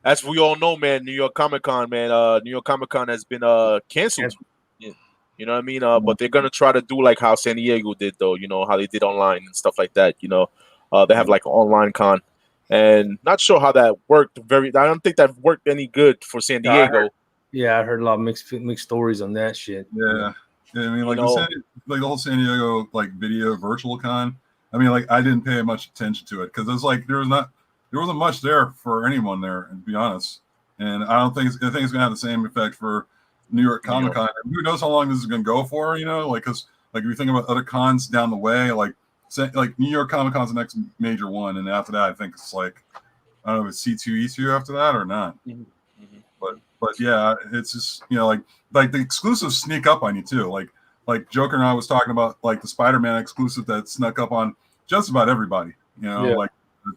As we all know, man, New York Comic Con, man, New York Comic Con has been canceled. Yeah. You know what I mean? But they're gonna try to do like how San Diego did, though. How they did online and stuff like that. They have like an online con, and not sure how that worked. I don't think that worked any good for San Diego. Yeah, I heard a lot of mixed stories on that shit. Yeah, I mean, like the whole San Diego video virtual con. I mean, I didn't pay much attention to it because it's there wasn't much there for anyone there, to be honest. And I think it's gonna have the same effect for New York Comic Con. Who knows how long this is gonna go for? Because if you think about other cons down the way, like New York Comic Con's the next major one, and after that, I think it's I don't know if it's C2 E2 after that or not. Mm-hmm. But yeah, it's just like the exclusives sneak up on you too. Like Joker and I was talking about the Spider-Man exclusive that snuck up on just about everybody. You know, like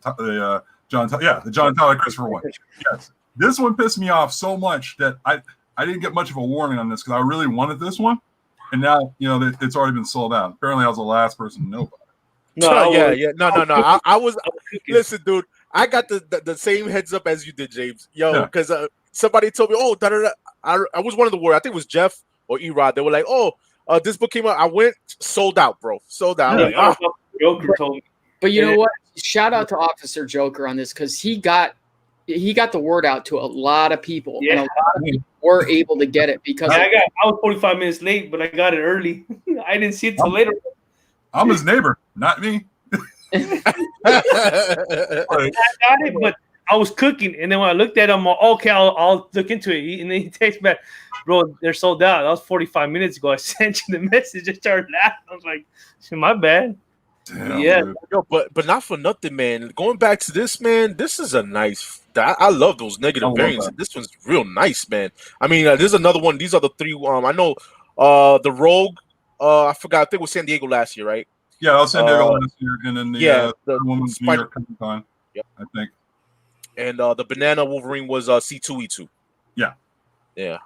the John Tyler Christopher one. Yes, this one pissed me off so much that I didn't get much of a warning on this because I really wanted this one, and now it's already been sold out. Apparently, I was the last person to know about it. No. I was listen, dude. I got the same heads up as you did, James. Yo, because somebody told me, I was one of the words. I think it was Jeff or Erod. They were like, this book came out. I went, sold out, bro. Sold out. Yeah, Joker told me. But you know what? Shout out to Officer Joker on this because he got the word out to a lot of people, and a lot of people were able to get it because I was 45 minutes late, but I got it early. I didn't see it till later. I'm his neighbor, not me. I got it, but I was cooking, and then when I looked at him, okay, I'll look into it. And then he texts back, bro, they're sold out. That was 45 minutes ago. I sent you the message. I started laughing. I was like, my bad. Damn, yeah, yo, but not for nothing, man. Going back to this, man, this is a nice. I love those negative variants. That. This one's real nice, man. I mean, there's another one. These are the three. I know the Rogue. I forgot. I think it was San Diego last year, right? Yeah, I was San Diego last year, and then the one was New York Comic Con. Yep, I think. And the Banana Wolverine was C2E2. Yeah. Yeah.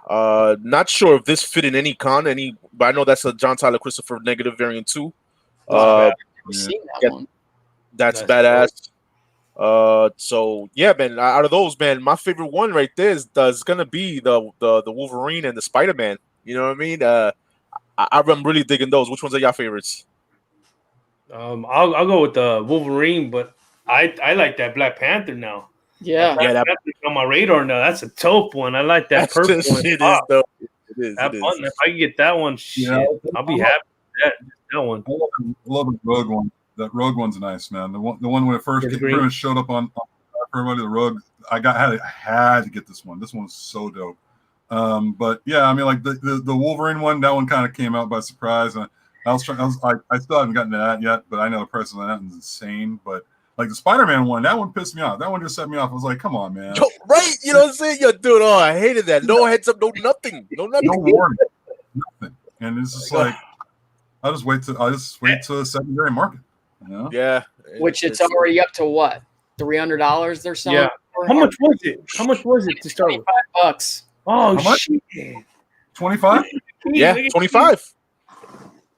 Not sure if this fit in any con, but I know that's a John Tyler Christopher negative variant too. Seen that one. That's badass. So yeah, man. Out of those, man, my favorite one right there is gonna be the Wolverine and the Spider-Man. You know what I mean? I'm really digging those. Which ones are your favorites? I'll go with the Wolverine, but I like that Black Panther now. Yeah, that's on my radar now. That's a dope one. I like that purple one. It is dope. It is. If I can get that one, I'll be happy with that one. I love the Rogue one. That Rogue one's nice, man. The one when it first pretty much showed up on everybody. The Rogue, I had to get this one. This one's so dope. But yeah, I mean, like the Wolverine one, that one kind of came out by surprise. And I still haven't gotten to that yet, but I know the price of that is insane. But like the Spider-Man one, that one pissed me off. That one just set me off. I was like, come on, man. Yo, right? You know what I'm saying? Yo, dude, I hated that. No heads up, no nothing. No warning. Nothing. And it's just like, I'll just wait to the secondary market. You know? Yeah. Which it's already up to what? $300 they're selling? Yeah. How much was it to start with? $25. Oh, shit. 25? Yeah, 25.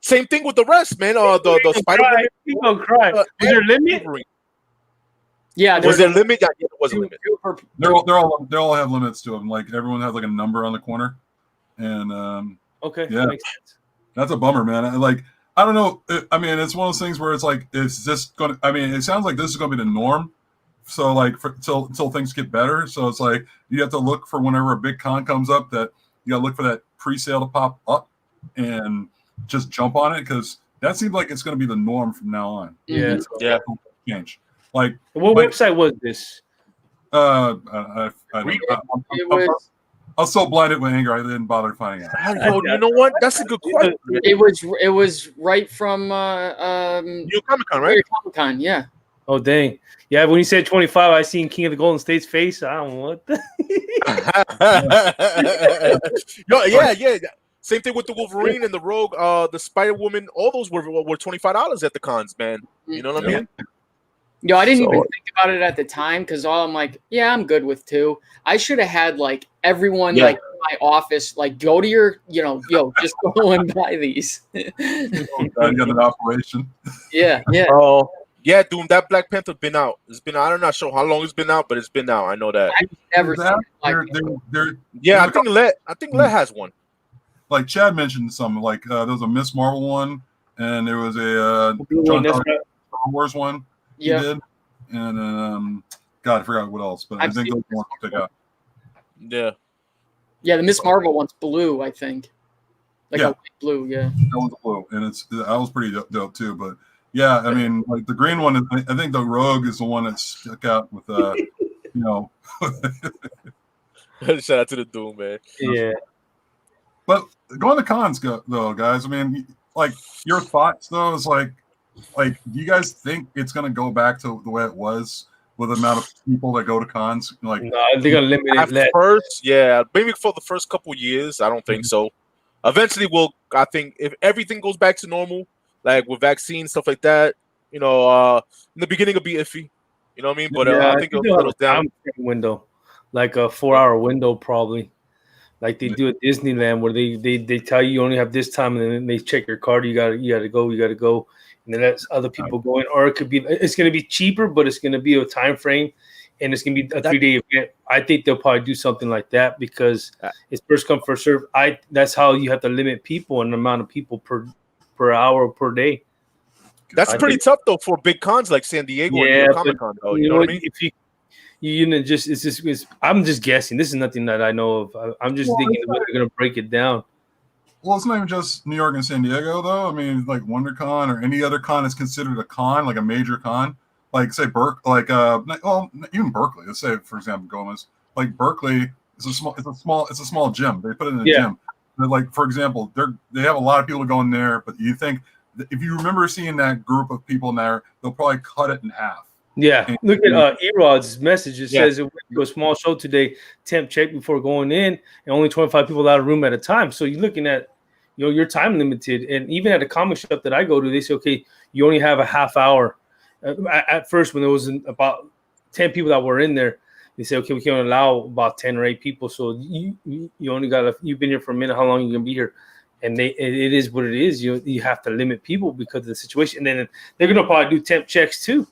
Same thing with the rest, man. The Spider-Man. He's gonna cry. Was there a limit? Yeah, was there a limit? Yeah, there was a limit. They all have limits to them. Like everyone has like a number on the corner, and okay, yeah, that makes sense. That's a bummer, man. I don't know. I mean, it's one of those things where it's like, is this going to? I mean, it sounds like this is going to be the norm. So like, until things get better. So it's like you have to look for whenever a big con comes up that you got to look for that pre-sale to pop up and just jump on it because that seems like it's going to be the norm from now on. Yeah, yeah. Change. Like, what website was this? I was so blinded with anger I didn't bother finding out. Yo, you know what? That's a good question. It was right from New Comic Con, right? Comic Con, yeah. Oh dang. Yeah, when you said 25, I seen King of the Golden State's face. I don't know what the yeah. Same thing with the Wolverine and the Rogue, the Spider-Woman. All those were $25 at the cons, man. You know what I mean? Yo, I didn't even think about it at the time because I'm like, yeah, I'm good with 2. I should have had like everyone like in my office, like go to your, just go and buy these. You got an operation. Yeah. Oh, yeah, dude, that Black Panther been out. It's been out. I'm not sure how long it's been out, but it's been out. I know that. I've never seen it. I think LETT has one. Like Chad mentioned some, like there was a Miss Marvel one, and there was a John Star Wars one. Yeah. Did. And God, I forgot what else, but I think those ones to pick out. Yeah. Yeah, the Miss Marvel one's blue, I think. Like a blue, yeah. That one's blue, and that was pretty dope too. But yeah, I mean, like the green one, I think the Rogue is the one that stuck out with, Shout out to the Doom, man. Yeah. But going to cons, though, guys. I mean, like your thoughts, though, is like, do you guys think it's going to go back to the way it was with the amount of people that go to cons? Like, no, they're going to limit it. At first, yeah, maybe for the first couple of years, I don't think so. Eventually, I think if everything goes back to normal, like with vaccines, stuff like that, in the beginning it'll be iffy. You know what I mean? But Yeah, I think it'll they'll have settle a down. time window, like a 4-hour window, probably, like they do at Disneyland, where they tell you only have this time, and then they check your card. You gotta go, and then that's other people going. Or it could be it's gonna be cheaper, but it's gonna be a time frame, and it's gonna be a 3-day event. I think they'll probably do something like that because it's first come first serve. That's how you have to limit people and the amount of people per hour per day. That's pretty tough though for big cons like San Diego or New York Comic Con though. You know what I mean? If I'm just guessing. This is nothing that I know of. I'm just thinking the way they're gonna break it down. Well, it's not even just New York and San Diego though. I mean, like WonderCon or any other con is considered a con, like a major con. Like say even Berkeley. Let's say for example Gomez. Like Berkeley is a small gym. They put it in a gym. But like for example, they have a lot of people going there, but you think if you remember seeing that group of people in there, they'll probably cut it in half. Yeah, look at Erod's message. It says it went to a small show today. Temp check before going in, and only 25 people out of room at a time. So you're looking at, you're time limited. And even at a comic shop that I go to, they say, okay, you only have a half hour. At first, when there was about 10 people that were in there, they say, okay, we can only allow about 10 or 8 people. So you only you've been here for a minute. How long are you gonna be here? And it is what it is. You have to limit people because of the situation. And then they're gonna probably do temp checks too.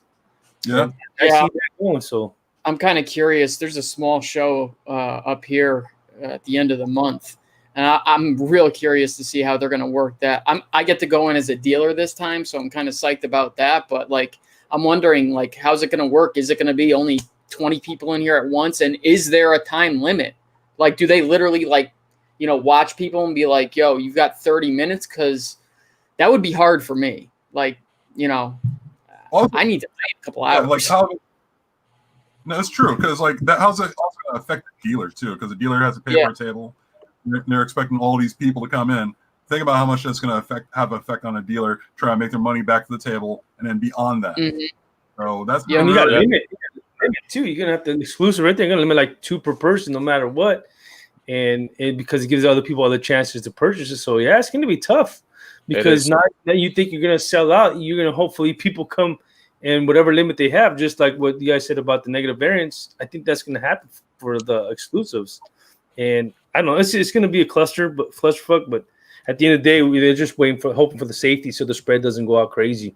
Yeah, I see that going. So I'm kind of curious. There's a small show up here at the end of the month, and I'm real curious to see how they're going to work that. I get to go in as a dealer this time, so I'm kind of psyched about that. But like, I'm wondering, like, how's it going to work? Is it going to be only 20 people in here at once, and is there a time limit? Like, do they literally watch people and be like, "Yo, you've got 30 minutes"? Because that would be hard for me. Like, I need to wait a couple hours. No, it's true because how's it also going to affect the dealer too? Because the dealer has to pay for a table. They're expecting all these people to come in. Think about how much that's going to have an effect on a dealer trying to make their money back to the table, and then beyond that. Mm-hmm. So that's you got to limit too. You're going to have to exclusive right there. You're going to limit like 2 per person, no matter what, and because it gives other people other chances to purchase it. So it's going to be tough. Because not that you think you're going to sell out, you're going to hopefully people come and whatever limit they have, just like what you guys said about the negative variance. I think that's going to happen for the exclusives. And I don't know, it's going to be a clusterfuck, but at the end of the day, they're just hoping for the safety so the spread doesn't go out crazy.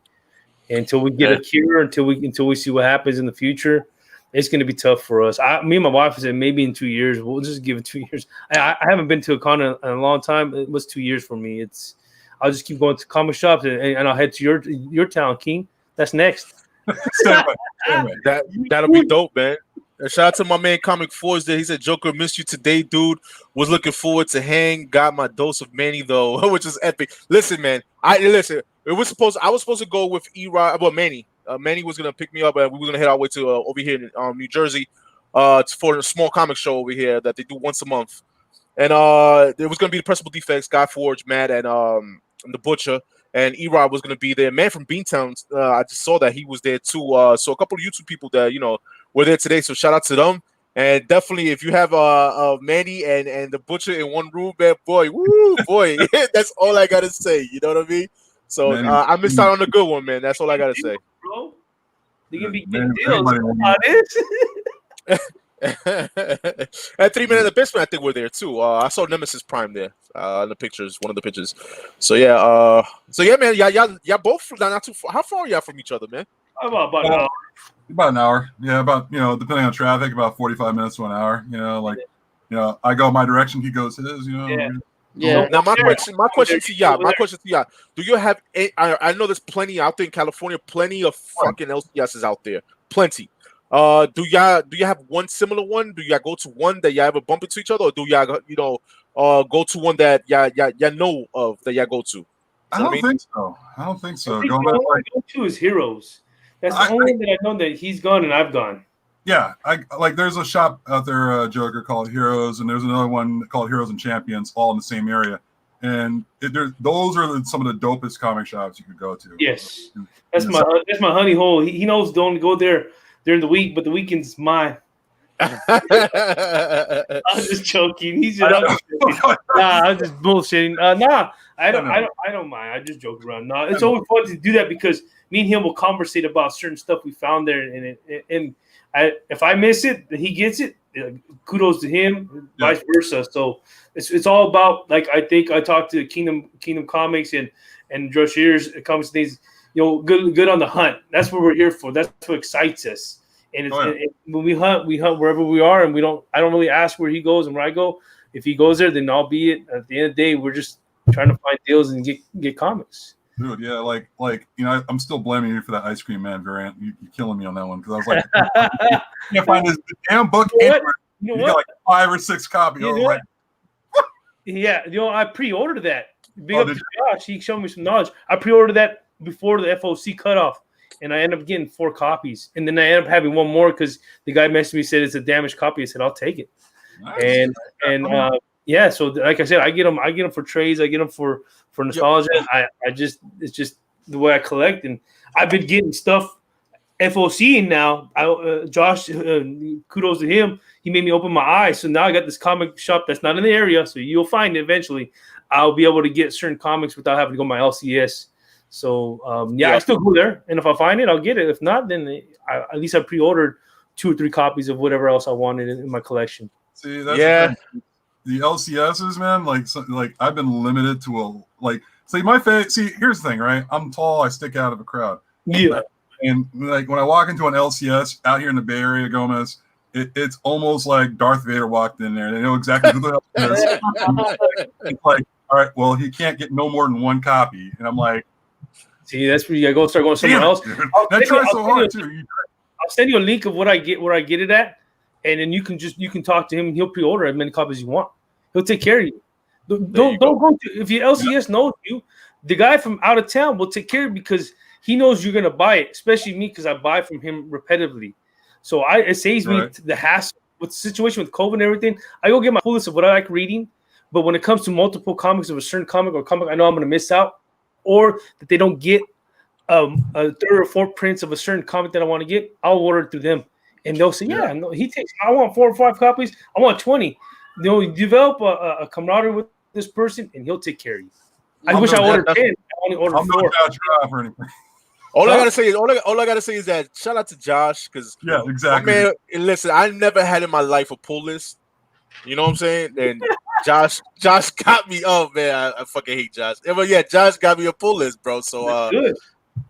And until we get a cure, until we see what happens in the future, it's going to be tough for us. Me and my wife said maybe in 2 years. We'll just give it 2 years. I haven't been to a con in a long time. It was 2 years for me. I'll just keep going to comic shops and I'll head to your town, King. That's next. That'll be dope, man. Shout out to my man Comic Force there. He said, "Joker, missed you today, dude. Was looking forward to hang. Got my dose of Manny though, which is epic." Listen, man. I was supposed to go with E-Rod, well, Manny. Manny was gonna pick me up, and we were gonna head our way to over here in New Jersey, for a small comic show over here that they do once a month. And there was gonna be the Pressable Defects, Guy Forge, Matt, and the Butcher, and E-Rod was gonna be there. Man from Beantown, I just saw that he was there too. So a couple of YouTube people that were there today. So shout out to them. And definitely, if you have Manny and the Butcher in one room, man, boy, that's all I gotta say. You know what I mean? So I missed out on a good one, man. That's all I gotta say. Bro, they can be big deals. At 3 minutes of the basement, I think we're there too. I saw Nemesis Prime there in the pictures, one of the pictures. So yeah, man, y'all both not too far. How far are y'all from each other, man? About an hour. About an hour. Yeah, about depending on traffic, about 45 minutes to an hour. I go my direction, he goes his. Yeah. Now my question to y'all. Do you have? I know there's plenty out there in California. Plenty of fucking LCSs out there. Plenty. Do you have one similar one? Do y'all go to one that y'all ever bump into each other, or do y'all go to one that y'all know of that y'all go to? I don't think so. I think the only one I go to is Heroes. That's the only one that I know that he's gone and I've gone. Yeah, there's a shop out there, Joker, called Heroes, and there's another one called Heroes and Champions, all in the same area. And those are some of the dopest comic shops you could go to. Yes, that's my honey hole. He knows don't go there during the week, but the weekend's mine. I'm just joking. I'm just bullshitting. I don't mind. I just joke around. It's always fun to do that because me and him will conversate about certain stuff we found there, and if I miss it, he gets it. Kudos to him, vice versa. So it's all about, like, I think I talked to Kingdom Comics and Josh Shear's comics things. Good on the hunt. That's what we're here for. That's what excites us. And, when we hunt wherever we are, and I don't really ask where he goes and where I go. If he goes there, then I'll be it. At the end of the day, we're just trying to find deals and get comics. Dude, yeah, like I'm still blaming you for that Ice Cream Man variant. You're killing me on that one, because I was like, I can't find this damn book anywhere. You got like 5 or 6 copies. Yeah, I pre-ordered that. Big up to Josh. He showed me some knowledge. I pre-ordered that before the FOC cutoff, and I ended up getting 4 copies. And then I ended up having one more because the guy messaged me, said it's a damaged copy. I said, I'll take it. Nice. And so like I said, I get them for trades. I get them for nostalgia. Yep. It's just the way I collect, and I've been getting stuff FOC now. Josh, kudos to him. He made me open my eyes. So now I got this comic shop that's not in the area, so you'll find it eventually. I'll be able to get certain comics without having to go to my LCS. So I still go there, and if I find it, I'll get it. If not, then at least I pre-ordered 2 or 3 copies of whatever else I wanted in my collection. See, that's the LCSs, man. Like I've been limited to my face. See, here's the thing, right? I'm tall. I stick out of a crowd. Yeah. And like when I walk into an LCS out here in the Bay Area, Gomez, it's almost like Darth Vader walked in there. They know exactly who the hell it is. It's like, all right, well, he can't get no more than 1 copy, and I'm like, see, that's where you gotta start going somewhere else. That tries so hard too. I'll send you a link of what I get, where I get it at, and then you can talk to him, and he'll pre-order as many copies as you want. He'll take care of you. Don't go to, if your LCS knows you, the guy from out of town will take care of you because he knows you're gonna buy it, especially me because I buy from him repetitively. So it saves me the hassle with the situation with COVID and everything. I go get my full list of what I like reading, but when it comes to multiple comics of a certain comic or comic I know I'm gonna miss out, or that they don't get a 3rd or 4th prints of a certain comic that I want to get, I'll order it through them, and they'll say, "Yeah, no, he takes. I want 4 or 5 copies. I want 20." You develop a camaraderie with this person, and he'll take care of you. I wish I ordered 10. I only ordered 4. Or anything. All I gotta say is that shout out to Josh, because exactly. Man, listen, I never had in my life a pull list. You know what I'm saying? And Josh got me up, man. I fucking hate Josh. But yeah, Josh got me a pull list, bro. So good.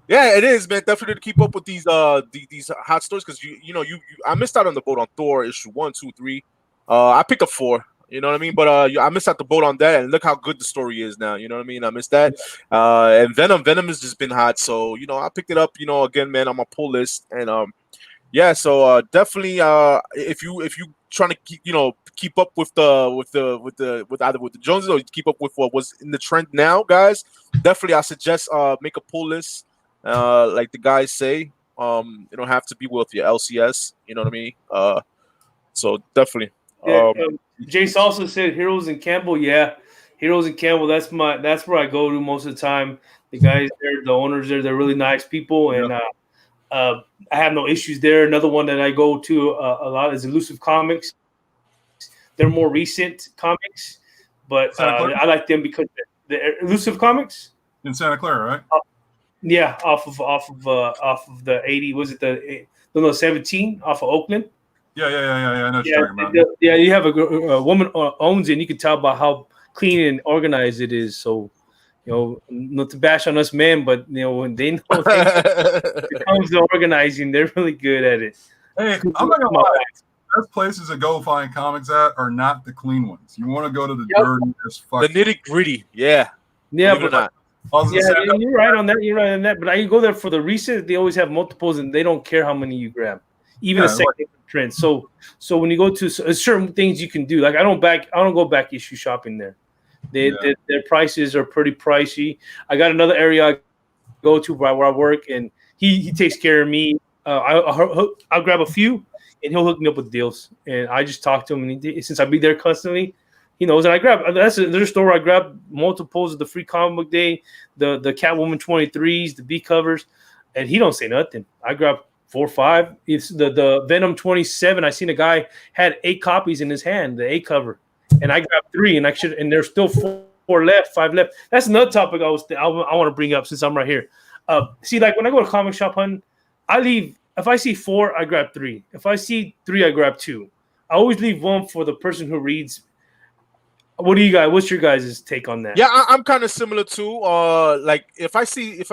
Yeah, it is, man. Definitely to keep up with these hot stories, because you I missed out on the boat on Thor issue 1, 2, 3. I picked up 4. You know what I mean? But I missed out the boat on that, and look how good the story is now. You know what I mean? I missed that. And Venom has just been hot, so I picked it up. Again, man, on my pull list, and so definitely, if you trying to keep up with either with the Joneses or keep up with what was in the trend now, guys, definitely I suggest make a pull list, like the guys say. You don't have to be with your LCS. You know what I mean? So definitely. Jace also said Heroes in Campbell. Yeah, Heroes in Campbell. That's where I go to most of the time. The guys there, the owners there, they're really nice people, and I have no issues there. Another one that I go to a lot is Elusive Comics. They're more recent comics, but I like them because the Elusive Comics in Santa Clara, right? Yeah, off of the 80. Was it the 17 off of Oakland? Yeah. I know what you're talking about. You have a woman owns it, and you can tell by how clean and organized it is. So, not to bash on us men, but when they know when it comes to organizing, they're really good at it. Hey, I'm not gonna lie. The best places to go find comics at are not the clean ones. You want to go to the dirty, the nitty gritty. Yeah, but not. You're right on that. But I go there for the recent. They always have multiples, and they don't care how many you grab, even the second trend. So when you go to certain things, you can do. Like I don't go back issue shopping there. Their prices are pretty pricey. I got another area I go to where I work, and he takes care of me. I'll grab a few, and he'll hook me up with deals. And I just talk to him, and since I be there constantly, he knows. And I grab. There's a store where I grab multiples of the free comic book day, the Catwoman 23s, the B covers, and he don't say nothing. I grab 4 or 5. It's the Venom 27. I seen a guy had 8 copies in his hand, the A cover, and I grabbed 3, and there's still 4 left, 5 left. That's another topic I want to bring up since I'm right here. See, like when I go to comic shop hunting, I leave. If I see 4, I grab 3. If I see 3, I grab 2. I always leave one for the person who reads. What do you guys? What's your guys' take on that? Yeah, I'm kind of similar too. Like if I see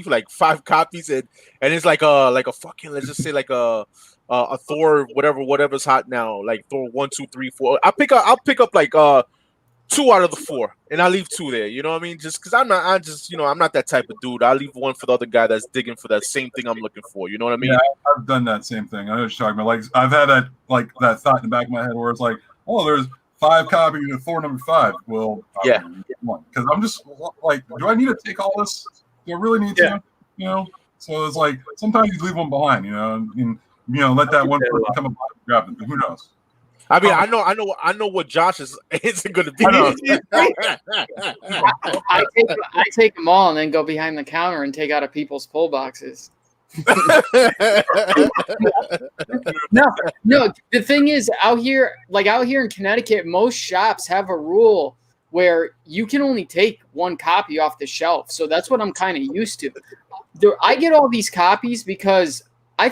like 5 copies and it's like a fucking, let's just say like a Thor, whatever's hot now, like Thor 1, 2, 3, 4. I'll pick up like 2 out of the 4, and I leave 2 there. You know what I mean? Just because I'm not that type of dude. I leave one for the other guy that's digging for that same thing I'm looking for. You know what I mean? Yeah, I've done that same thing. I know what you're talking about. Like I've had that thought in the back of my head where it's like, oh, there's 5 copies of Thor number 5. Well, yeah, because I'm just like, do I need to take all this? Do I really need to? You know? So it's like sometimes you leave one behind. You know, and let that one person come up and grab it. Who knows? I mean, I know what Josh isn't going to be. I take them all and then go behind the counter and take out of people's pull boxes. No. The thing is, out here in Connecticut, most shops have a rule where you can only take 1 copy off the shelf. So that's what I'm kind of used to. I get all these copies because I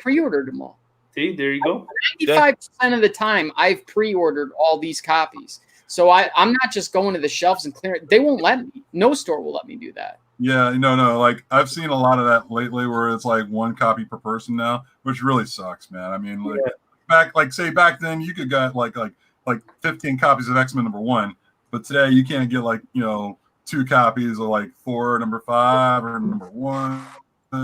pre-ordered them all. See, there you go. 95% of the time, I've pre-ordered all these copies. So I'm not just going to the shelves and clearing. They won't let me. No store will let me do that. Yeah, no. Like I've seen a lot of that lately, where it's like 1 copy per person now, which really sucks, man. I mean, back then, you could get like 15 copies of X-Men #1, but today you can't get 2 copies of like Thor #5 or #1.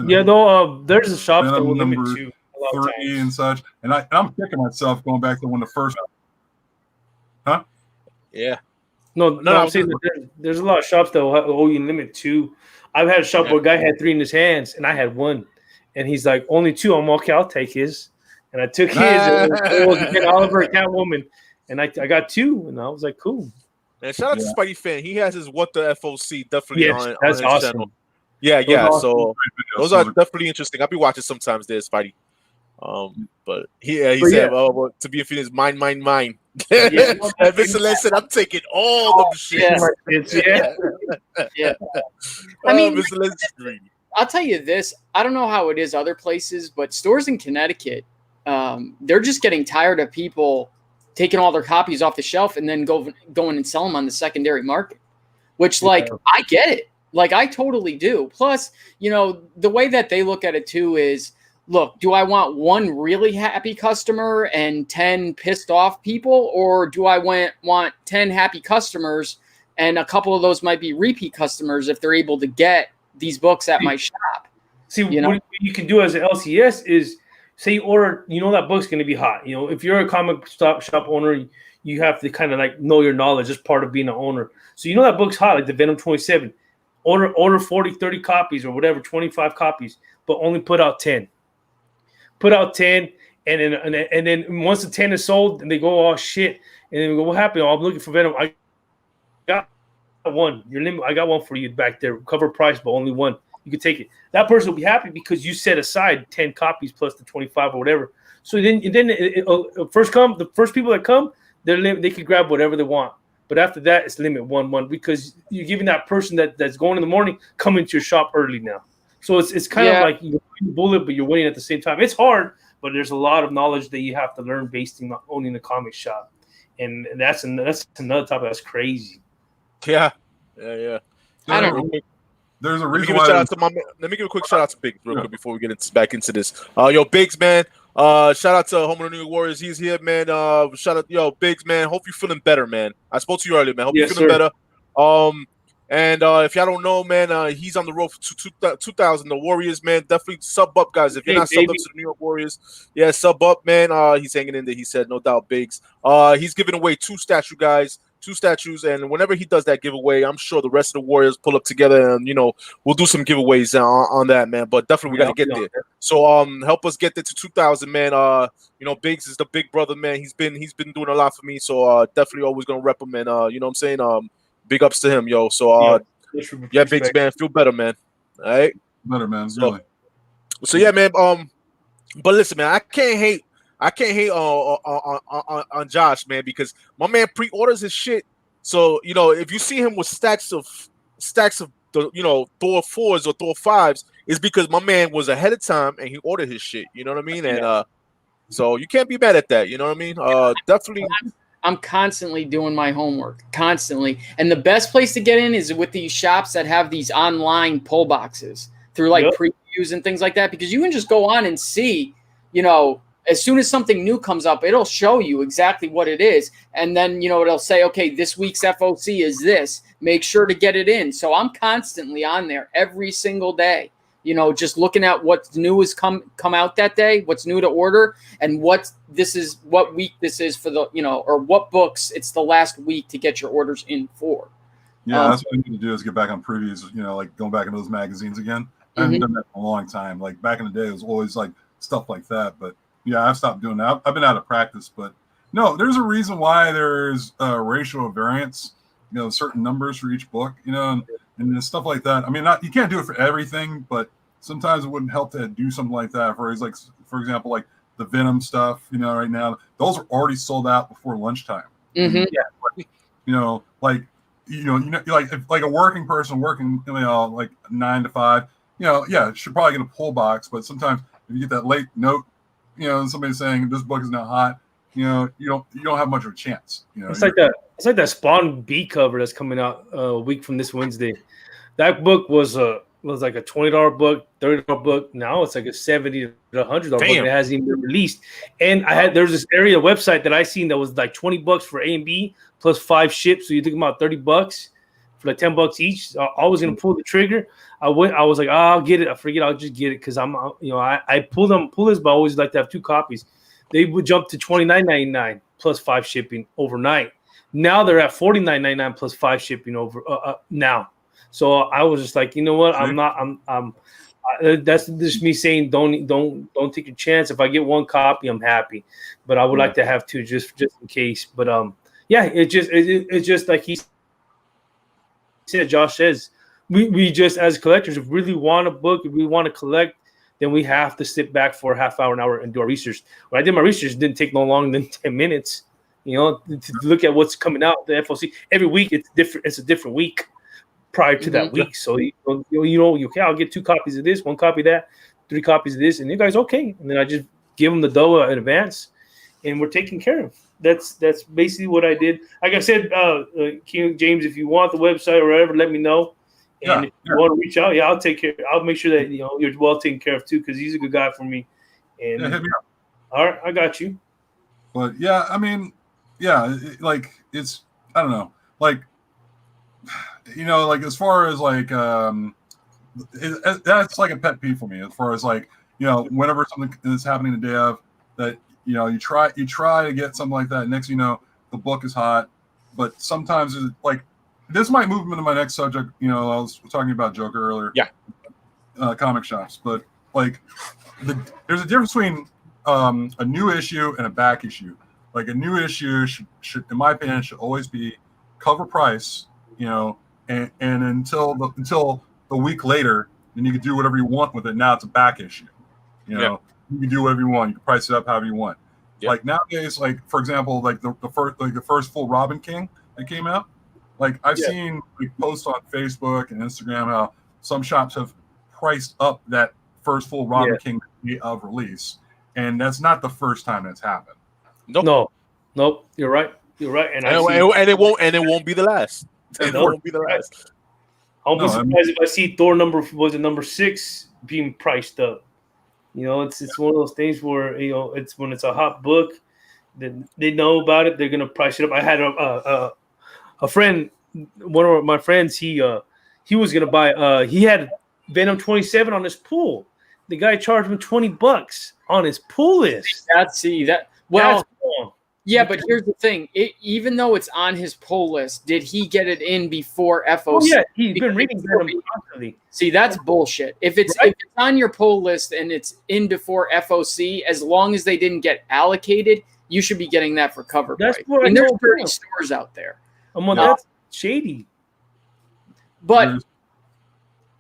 Yeah, though there's a shop that will limit to 3 and such, and I'm kicking myself going back to when the first. Huh? Yeah. No. I'm saying that there's a lot of shops that will owe you limit 2. I've had a shop where a guy had 3 in his hands, and I had 1, and he's like, only 2. I'm okay. I'll take his, and I took his. It was Oliver and Catwoman, and I got 2, and I was like, cool. And shout out to Spidey Fan. He has his What the FOC definitely on that's his awesome. channel. Yeah. So those are definitely interesting. I'll be watching sometimes there, Spidey. But he said, well, to be a Phoenix, mine. Yeah. And Mr. Lesson, I'm taking all the shit. Yeah. I mean, Mr. Lenson's greedy. I'll tell you this. I don't know how it is other places, but stores in Connecticut, they're just getting tired of people taking all their copies off the shelf and then going and selling them on the secondary market, which I get it. Like I totally do. Plus, the way that they look at it too is, look, do I want 1 really happy customer and 10 pissed off people, or do I want 10 happy customers and a couple of those might be repeat customers if they're able to get these books at my shop? See, what you can do as an LCS is say you order, that book's going to be hot. If you're a comic shop owner, you have to kind of know your knowledge as part of being an owner. So that book's hot, like the Venom 27. Order 40, 30 copies or whatever, 25 copies, but only put out 10. Put out 10, and then once the 10 is sold, and they go, oh shit, and then we go, what happened? Oh, I'm looking for Venom. I got 1. Your limit. I got 1 for you back there. Cover price, but only 1. You can take it. That person will be happy because you set aside 10 copies plus the 25 or whatever. So then the first people that come, they can grab whatever they want. But after that, it's limit 1 because you're giving that person that's going in the morning come into your shop early now. So it's kind of like you're a bullet, but you're winning at the same time. It's hard, but there's a lot of knowledge that you have to learn based on owning a comic shop, and that's another topic that's crazy. Yeah. I don't know. There's a reason why. Let me give a quick shout out to Biggs real quick before we get back into this. Yo, Biggs, man. Shout out to Home of the New York Warriors. He's here, man. Shout out, Biggs, man. Hope you're feeling better, man. I spoke to you earlier, man. Hope you're feeling better. And if y'all don't know, man, he's on the road for 2000. The Warriors, man, definitely sub up, guys. If you're not subbed up to the New York Warriors, sub up, man. He's hanging in there. He said, no doubt, Biggs. He's giving away 2 statues, and whenever he does that giveaway, I'm sure the rest of the Warriors pull up together, and we'll do some giveaways on that, man. But definitely we gotta get there. So help us get there to 2000, man. Biggs is the big brother, man. He's been doing a lot for me, so definitely always gonna rep him, and you know what I'm saying. Big ups to him, yo. So, Biggs, man, feel better, man. All right, better, man. Really. So yeah, man. But listen, man, I can't hate on Josh, man, because my man pre-orders his shit. So if you see him with stacks of the Thor 4s or Thor 5s is because my man was ahead of time and he ordered his shit. You know what I mean? And so you can't be mad at that. You know what I mean? Definitely. I'm constantly doing my homework, constantly. And the best place to get in is with these shops that have these online pull boxes through like previews and things like that, because you can just go on and see, as soon as something new comes up, it'll show you exactly what it is. And then, it'll say, okay, this week's FOC is this. Make sure to get it in. So I'm constantly on there every single day, just looking at what's new has come out that day, what's new to order, and what week this is for the, or what books it's the last week to get your orders in for. Yeah, that's what I need to do is get back on previews, like going back into those magazines again. I haven't done that in a long time. Like back in the day, it was always like stuff like that. But yeah, I've stopped doing that. I've been out of practice. But no, there's a reason why there's a ratio of variance, certain numbers for each book, and stuff like that. I mean, you can't do it for everything, but sometimes it wouldn't help to do something like that. For example, like the Venom stuff, right now, those are already sold out before lunchtime. Mm-hmm. Yeah, like a working person working, like 9 to 5, should probably get a pull box. But sometimes if you get that late note, somebody saying this book is not hot, you don't have much of a chance. It's like that Spawn B cover that's coming out a week from this Wednesday. That book was like a $20 book, $30 book. Now it's like a $70 to $100 book. It hasn't even been released. And there's this area website that I seen that was like $20 for A and B plus 5 ships. So you think about $30 for like $10 each. So I was gonna pull the trigger. I was like, I'll get it. I forget. I'll just get it because I pull this, but I always like to have 2 copies. They would jump to $29.99 plus 5 shipping overnight. Now they're at $49.99 plus 5 shipping over now. So I was just like, you know what? That's just me saying, don't take a chance. If I get 1 copy, I'm happy. But I would like to have 2 just in case. But it's just like he said, Josh says, we just as collectors, if we really want a book, if we want to collect, then we have to sit back for a half hour, an hour, and do our research. When I did my research, it didn't take no longer than 10 minutes. To look at what's coming out, the FOC every week. It's different. It's a different week prior to that week. So I'll get 2 copies of this, 1 copy of that, 3 copies of this, and you guys okay? And then I just give them the dough in advance, and we're taken care of. That's basically what I did. Like I said, King James, if you want the website or whatever, let me know. And if you want to reach out, I'll take care. I'll make sure that you're well taken care of too, because he's a good guy for me. And hit me up. All right, I got you. But yeah, I mean, like it's, I don't know, like like as far as like that's like a pet peeve for me. As far as like whenever something is happening the day of that, you try to get something like that. Next, the book is hot, but sometimes it's like. This might move into my next subject. I was talking about Joker earlier. Yeah. Comic shops. But, like, there's a difference between a new issue and a back issue. Like, a new issue should in my opinion, should always be cover price, and until the week later, then you can do whatever you want with it. Now it's a back issue. You can do whatever you want. You can price it up however you want. Yep. Like, nowadays, like, for example, like the first full Robin King that came out, like I've seen posts on Facebook and Instagram how some shops have priced up that first full Robin King of release, and that's not the first time that's happened. Nope. You're right. And it won't be the last. It won't be the last. I'll be surprised if I see Thor number 6 being priced up. It's one of those things where it's when it's a hot book, then they know about it. They're gonna price it up. I had a friend, one of my friends, he was gonna buy. He had Venom 27 on his pool. The guy charged him $20 on his pool list. Yeah, but here's the thing. Even though it's on his pull list, did he get it in before FOC? Oh, yeah, he's been reading Venom constantly. See, that's bullshit. If it's on your pull list and it's in before FOC, as long as they didn't get allocated, you should be getting that for cover price. There's 30 stores out there. That's shady. But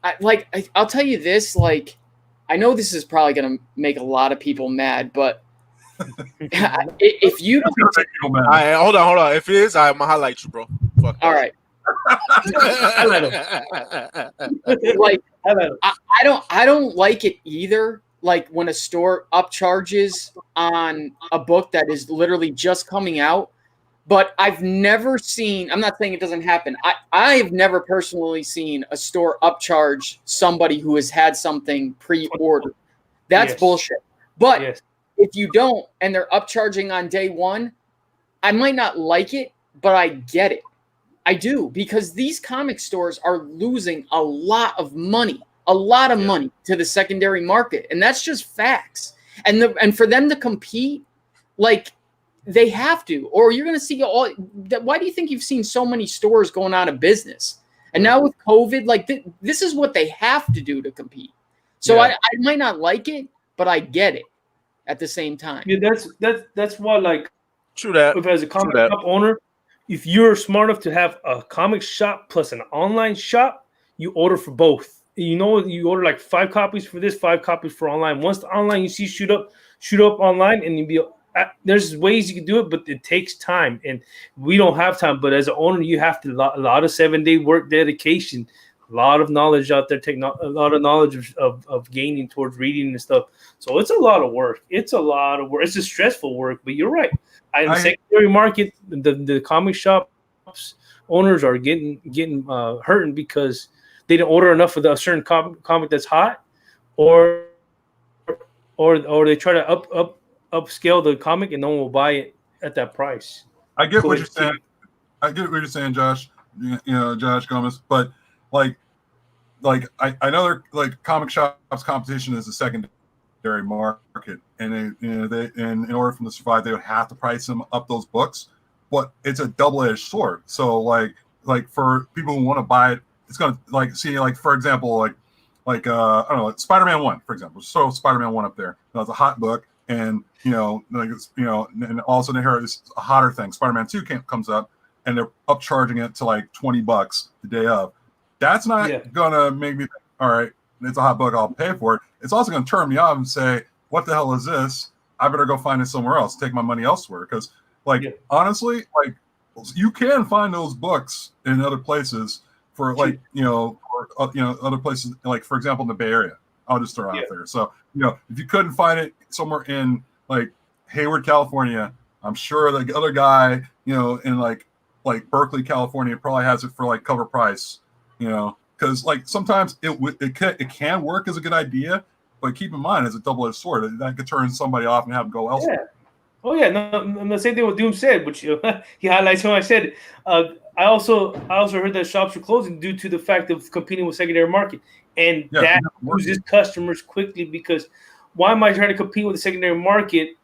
I'll tell you this, I know this is probably going to make a lot of people mad, but if you hold on. If it is, I'm gonna highlight you, bro. All right. I let him. Like, I let him. I don't like it either. Like when a store upcharges on a book that is literally just coming out. But I've never seen, I'm not saying it doesn't happen. I've never personally seen a store upcharge somebody who has had something pre-ordered. That's bullshit. But if you don't, and they're upcharging on day one, I might not like it, but I get it. I do, because these comic stores are losing a lot of money to the secondary market. And that's just facts. And for them to compete, like, they have to, or you're going to see all that. Why do you think you've seen so many stores going out of business? And now with COVID, like this is what they have to do to compete. So I might not like it, but I get it at the same time. Yeah, that's why, like, true that. If as a comic shop owner, if you're smart enough to have a comic shop plus an online shop, you order for both. You know, you order like 5 copies for this, 5 copies for online. Once the online you see shoot up online, and you be. There's ways you can do it, but it takes time, and we don't have time. But as an owner, you have to a lot of 7-day work dedication, a lot of knowledge out there, a lot of knowledge of gaining towards reading and stuff. So it's a lot of work. It's a stressful work, but you're right. In the secondary market, the comic shops owners are getting hurting because they didn't order enough of a certain comic that's hot, or they try to upscale the comic and no one will buy it at that price. I get what you're saying. I get what you're saying, Josh. You know, Josh Gomez. But like I know they're like comic shops competition is a secondary market, and they in order for them to survive, they would have to price them up those books. But it's a double-edged sword. So like for people who want to buy it, it's gonna for example I don't know, Spider-Man 1, for example. So Spider-Man 1 up there. That's a hot book. And and all of a sudden here is a hotter thing. Spider-Man 2 comes up, and they're upcharging it to like $20 the day of. That's not gonna make me think, all right, it's a hot book, I'll pay for it. It's also gonna turn me off and say, what the hell is this? I better go find it somewhere else, take my money elsewhere. Because honestly, like you can find those books in other places for other places, like for example in the Bay Area. I'll just throw it out there. So, if you couldn't find it somewhere in like Hayward, California, I'm sure the other guy, in like Berkeley, California, probably has it for like cover price, because like sometimes it can work as a good idea, but keep in mind, it's a double-edged sword. That could turn somebody off and have them go elsewhere. Yeah. Oh yeah, no, the same thing what Doom said, which he highlights when I said. I also heard that shops were closing due to the fact of competing with secondary market, and that loses customers quickly, because why am I trying to compete with the secondary market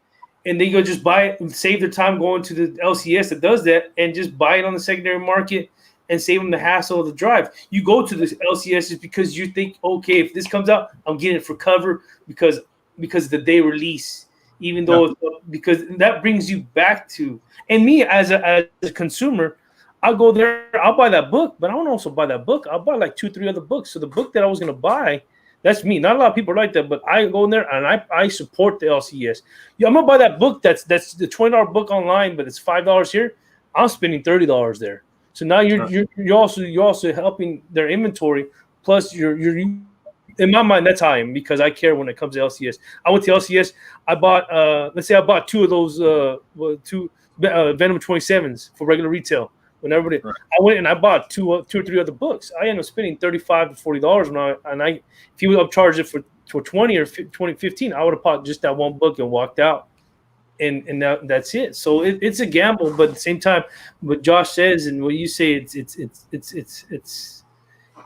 and they go just buy it and save their time going to the LCS that does that and just buy it on the secondary market and save them the hassle of the drive. You go to the LCS just because you think, okay, if this comes out, I'm getting it for cover because of the day release. Even though because that brings you back to, and me as a consumer, I'll go there, I'll buy that book, but I don't also buy that book. I'll buy like 2-3 other books. So the book that I was going to buy, that's me. Not a lot of people are like that, but I go in there and I support the LCS. Yeah, I'm going to buy that book that's the $20 book online, but it's $5 here. I'm spending $30 there. So now you're also helping their inventory. Plus you're in my mind, that's how I am, because I care when it comes to LCS. I went to LCS. I bought, let's say I bought 2 of those, 2 Venom 27s for regular retail. When everybody, I went and I bought 2 or 3 other books. I ended up spending $35 to $40 if he would upcharge it for 20 or 15, I would have bought just that one book and walked out, and that's it. So it's a gamble, but at the same time, what Josh says and what you say,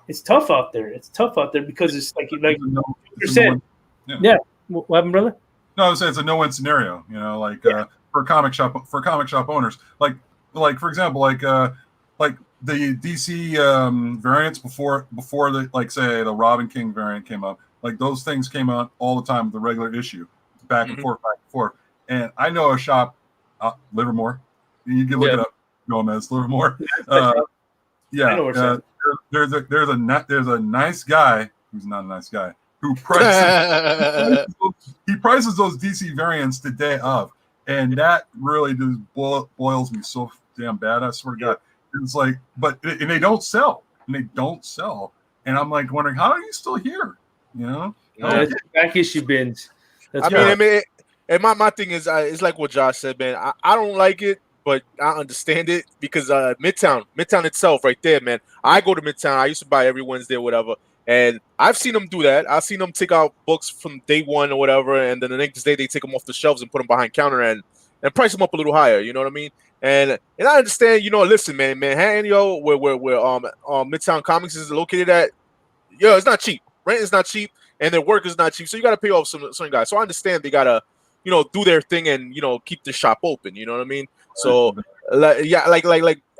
it's tough out there. It's tough out there because it's like you said. What happened, brother? No, I was saying it's a no-win scenario. For comic shop owners, like for example, like the DC variants before the say the Robin King variant came up. Like those things came out all the time with the regular issue, back and forth. And I know a shop, Livermore. You can look it up, Gomez, Livermore. There's a nice guy who's not a nice guy who prices he prices those DC variants the day of, and that really just boils me so damn bad. I swear to God, It's like, and they don't sell, and I'm like wondering, how are you still here? You know, back issue bins. I mean, and my thing is, it's like what Josh said, man. I don't like it, but I understand it because Midtown itself, right there, man. I go to Midtown. I used to buy every Wednesday or whatever, and I've seen them do that. I've seen them take out books from day one or whatever, and then the next day they take them off the shelves and put them behind counter and price them up a little higher. You know what I mean? And I understand. You know, listen, man, Manhattan, yo, where Midtown Comics is located at, yo, it's not cheap. Rent is not cheap, and their work is not cheap. So you got to pay off some guys. So I understand they gotta, you know, do their thing and, you know, keep the shop open. You know what I mean? So like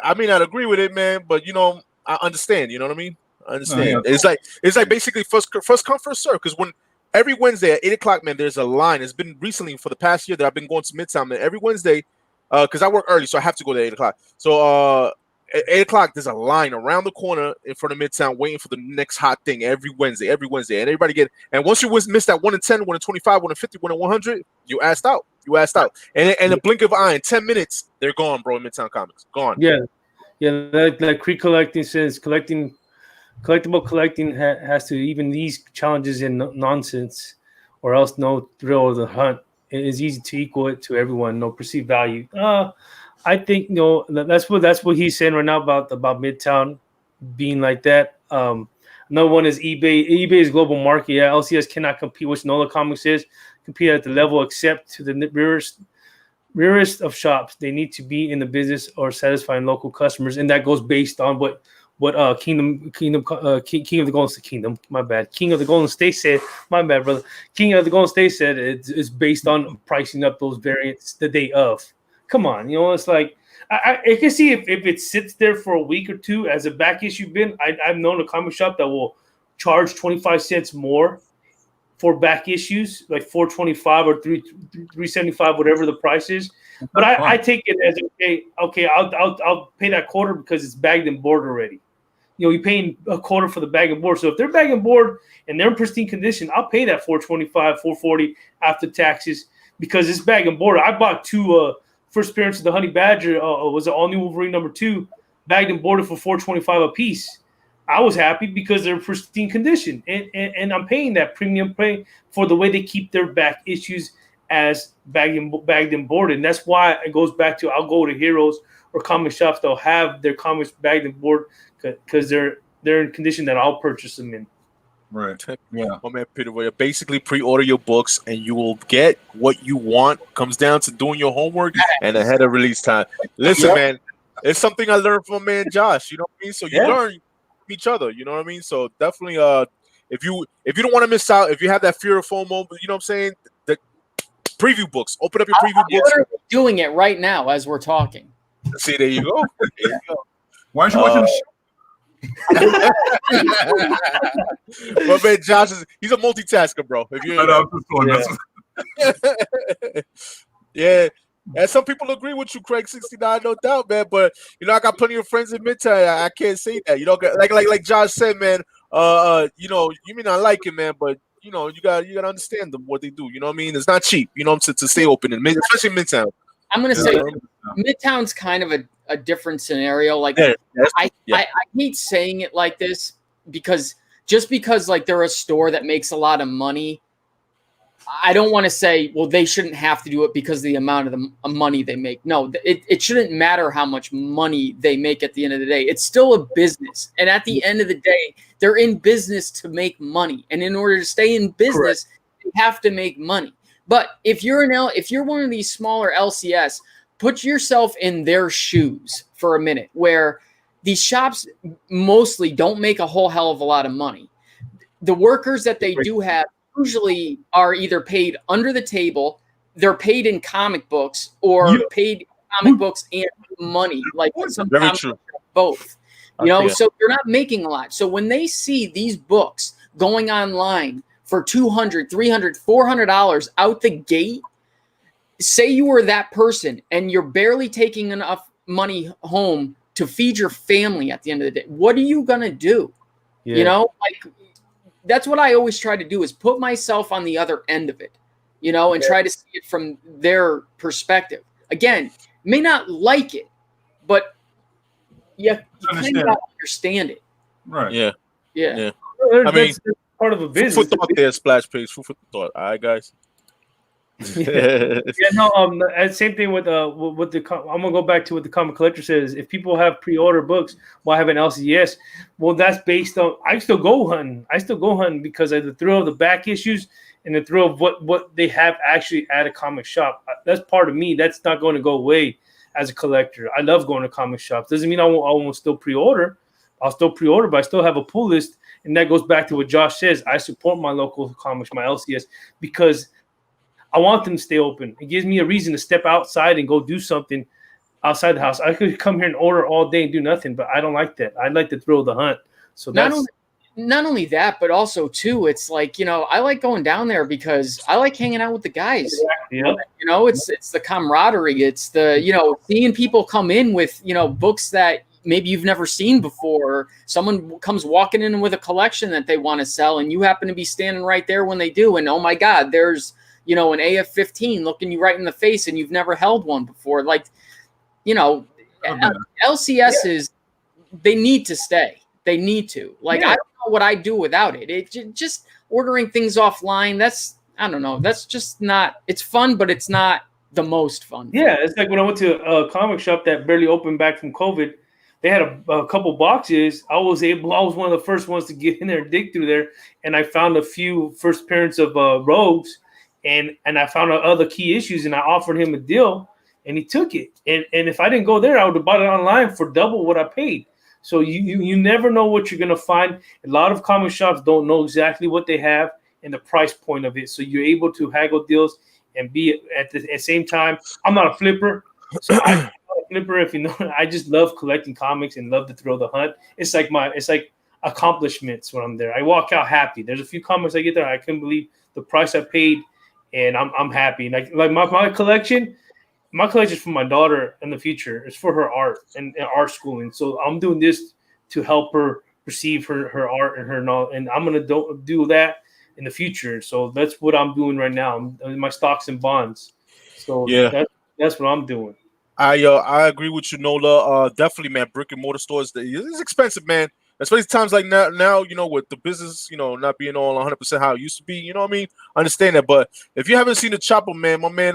I may not agree with it, man, but you know, I understand. You know what I mean? I understand. It's like basically first come first serve. Because when every Wednesday at 8:00, man, there's a line. It's been recently for the past year that I've been going to Midtown, man. Every Wednesday, because I work early, so I have to go there at 8:00. So at 8:00, there's a line around the corner in front of Midtown waiting for the next hot thing every Wednesday. And everybody and once you miss that 1 in 10, 1 in 25, 1 in 50, 1 in 100, you asked out. And a blink of an eye, in 10 minutes, they're gone, bro, in Midtown Comics. Gone. Yeah. Like Creek Collecting says, collectible collecting has to even these challenges and nonsense, or else no thrill of the hunt. It is easy to equal it to everyone, no perceived value. I think that's what he's saying right now about Midtown being like that. Another one is eBay. eBay is global market. Yeah, LCS cannot compete, which Nola Comics is, compete at the level except to the rarest of shops. They need to be in the business or satisfying local customers, and that goes based on what King of the Golden State Kingdom. My bad. King of the Golden State said. My bad, brother. King of the Golden State said it's based on pricing up those variants the day of. Come on, you know, it's like I can see if it sits there for a week or two as a back issue bin. I've known a comic shop that will charge 25 cents more for back issues, like $4.25 or $3.75, whatever the price is. But I take it as okay, I'll pay that quarter because it's bagged and board already. You know, you're paying a quarter for the bag and board. So if they're bag and board and they're in pristine condition, I'll pay that $4.25, $4.40 after taxes because it's bag and board. I bought two first appearance of the Honey Badger was an all-new Wolverine #2, bagged and boarded for $4.25 a piece. I was happy because they're in pristine condition, and I'm paying that premium pay for the way they keep their back issues as bagged and boarded. And that's why it goes back to I'll go to Heroes or comic shops. They'll have their comics bagged and boarded because they're in condition that I'll purchase them in. Right. Yeah. Oh man, Peter, well, basically pre-order your books and you will get what you want. Comes down to doing your homework and ahead of release time. Listen, man, it's something I learned from man Josh. You know what I mean? So you learn from each other. You know what I mean? So definitely, if you don't want to miss out, if you have that fear of FOMO, you know what I'm saying? The preview books. Open up your preview books. I'm doing it right now as we're talking. See, there you go. Why aren't you watching the show? But man, Josh he's a multitasker, bro. If you yeah, and some people agree with you, Craig 69, no doubt, man. But you know, I got plenty of friends in Midtown. I can't say that. You know, like Josh said, man. You know, you may not like it, man, but you know, you gotta understand them what they do. You know what I mean? It's not cheap. You know, to stay open in especially Midtown. I'm gonna say Midtown's kind of a different scenario. Like I hate saying it like this because like they're a store that makes a lot of money, I don't want to say, well, they shouldn't have to do it because of the amount of the money they make. No, it shouldn't matter how much money they make at the end of the day. It's still a business. And at the end of the day, they're in business to make money. And in order to stay in business, they have to make money. But if you're one of these smaller LCS, put yourself in their shoes for a minute, where these shops mostly don't make a whole hell of a lot of money. The workers that they do have usually are either paid under the table, they're paid in comic books, or paid comic books and money. Like sometimes both. You know, so they're not making a lot. So when they see these books going online for $200, $300, $400 out the gate, say you were that person and you're barely taking enough money home to feed your family at the end of the day, what are you going to do? Yeah. You know, like that's what I always try to do, is put myself on the other end of it, you know, and try to see it from their perspective. Again, may not like it, but you kind of gotta understand it. Right. Yeah. Yeah. I mean, that's part of a food business. for thought there, Splash Page. Food for thought. All right, guys. Yeah, no. And same thing with the. I'm gonna go back to what the comic collector says. If people have pre-order books, why have an LCS? Well, that's based on. I still go hunting because of the thrill of the back issues and the thrill of what they have actually at a comic shop. That's part of me. That's not going to go away as a collector. I love going to comic shops. Doesn't mean I won't still pre-order. I'll still pre-order, but I still have a pull list, and that goes back to what Josh says. I support my local comics, my LCS, because I want them to stay open. It gives me a reason to step outside and go do something outside the house. I could come here and order all day and do nothing, but I don't like that. I like the thrill of the hunt. So not only that, but also too, it's like, I like going down there because I like hanging out with the guys. Yeah. It's the camaraderie. It's the, seeing people come in with, books that maybe you've never seen before. Someone comes walking in with a collection that they want to sell, and you happen to be standing right there when they do. And oh my God, there's, an AF-15 looking you right in the face, and you've never held one before. Like, LCSs, they need to stay. They need to. Like, I don't know what I'd do without it. It just ordering things offline. I don't know. That's just not. It's fun, but it's not the most fun. Yeah, it's like when I went to a comic shop that barely opened back from COVID. They had a couple boxes. I was one of the first ones to get in there and dig through there, and I found a few first appearance of Rogues. And I found out other key issues, and I offered him a deal, and he took it. And if I didn't go there, I would have bought it online for double what I paid. So you never know what you're gonna find. A lot of comic shops don't know exactly what they have and the price point of it. So you're able to haggle deals and be at the same time. I'm not a flipper, so I'm not a flipper. If you know, I just love collecting comics and love the thrill of the hunt. It's like accomplishments when I'm there. I walk out happy. There's a few comics I get there, I couldn't believe the price I paid. And I'm happy. Like my collection is for my daughter in the future. It's for her art and art schooling. So I'm doing this to help her perceive her art and her knowledge. And I'm gonna do that in the future. So that's what I'm doing right now. I'm in my stocks and bonds. So yeah, that's what I'm doing. I agree with you, Nola. Definitely, man. Brick and mortar stores, it's expensive, man. Especially times like now, with the business, not being all 100% how it used to be, you know what I mean? I understand that, but if you haven't seen the Chopper, man, my man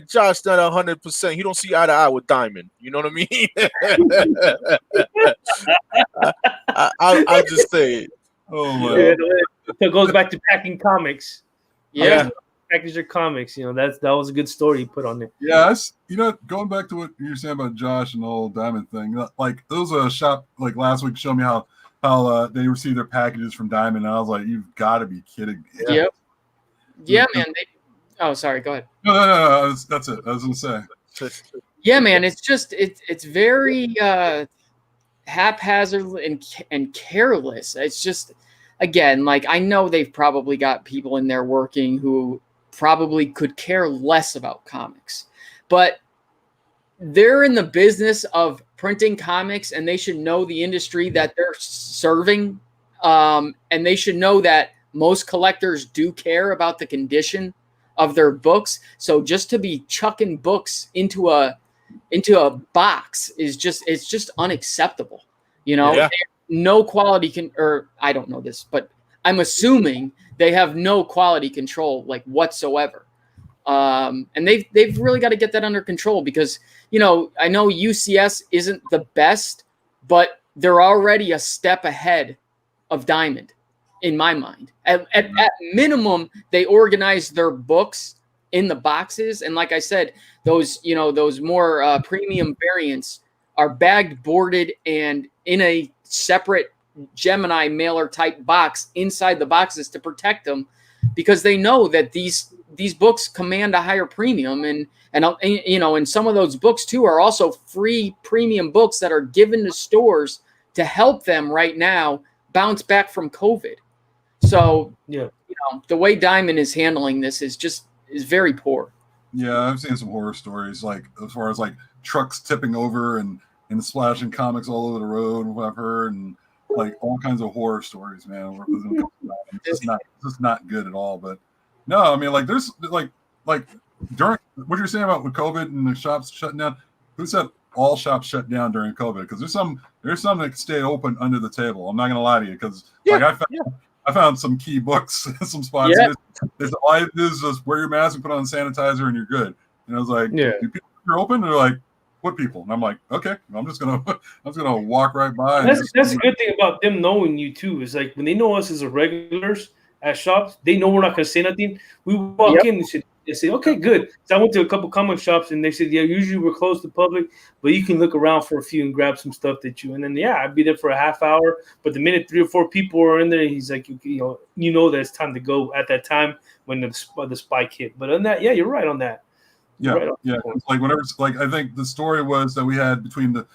Josh, not 100%. He don't see eye to eye with Diamond. You know what I mean? I'll just say it. Oh my! Yeah, it goes back to packing comics. Yeah. Package your comics, that was a good story you put on there. Yes, going back to what you were saying about Josh and the whole Diamond thing, like there was a shop like last week showed me how they received their packages from Diamond, and I was like, you've got to be kidding me. Yep. Yeah, man. Oh, sorry. Go ahead. No. That's it. I was gonna say. Yeah, man. It's just it's very haphazard and careless. It's just, again, like, I know they've probably got people in there working who probably could care less about comics, but they're in the business of printing comics, and they should know the industry that they're serving, and they should know that most collectors do care about the condition of their books. So just to be chucking books into a box is just unacceptable. Yeah. No quality or I don't know this, but I'm assuming they have no quality control, like, whatsoever. And they've really got to get that under control, because, I know UCS isn't the best, but they're already a step ahead of Diamond in my mind. At minimum, they organize their books in the boxes. And like I said, those more premium variants are bagged, boarded, and in a separate Gemini mailer type box inside the boxes to protect them, because they know that these books command a higher premium, and some of those books too are also free premium books that are given to stores to help them right now bounce back from COVID. So the way Diamond is handling this is very poor. Yeah, I've seen some horror stories, like as far as like trucks tipping over and splashing comics all over the road, whatever, and like all kinds of horror stories, man. It's just not good at all. But no, I mean, like there's like during what you're saying about with COVID and the shops shutting down, who said all shops shut down during COVID because there's some that stay open under the table. I'm not gonna lie to you because I found some key books in some spots. Yeah. This all I do is just wear your mask and put on sanitizer and you're good. And I was like, do people are open? And they're like, what people? And I'm like, okay, I'm just gonna walk right by. That's the good thing about them knowing you too. Is like when they know us as a regulars at shops, they know we're not gonna say nothing. We walk in and they say, okay, good. So I went to a couple comic shops and they said, yeah, usually we're closed to public, but you can look around for a few and grab some stuff that you. And then I'd be there for a half hour. But the minute 3 or 4 people are in there, he's like, you know that it's time to go at that time when the spike hit. But on that, you're right on that. Yeah, right It's like whenever, like I think the story was that we had between the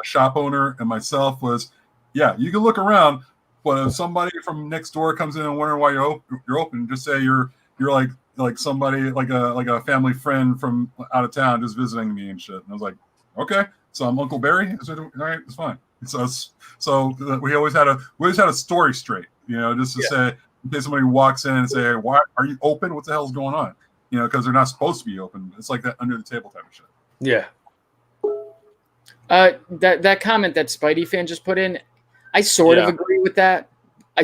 shop owner and myself was, you can look around, but if somebody from next door comes in and wondering why you're open, just say you're like somebody like a family friend from out of town just visiting me and shit. And I was like, okay, so I'm Uncle Barry. I said, all right, it's fine. So we always had a story straight, just to say in case somebody walks in and say, why are you open? What the hell's going on? Because they're not supposed to be open. It's like that under the table type of shit. Yeah. That comment that Spidey fan just put in, I sort of agree with that. I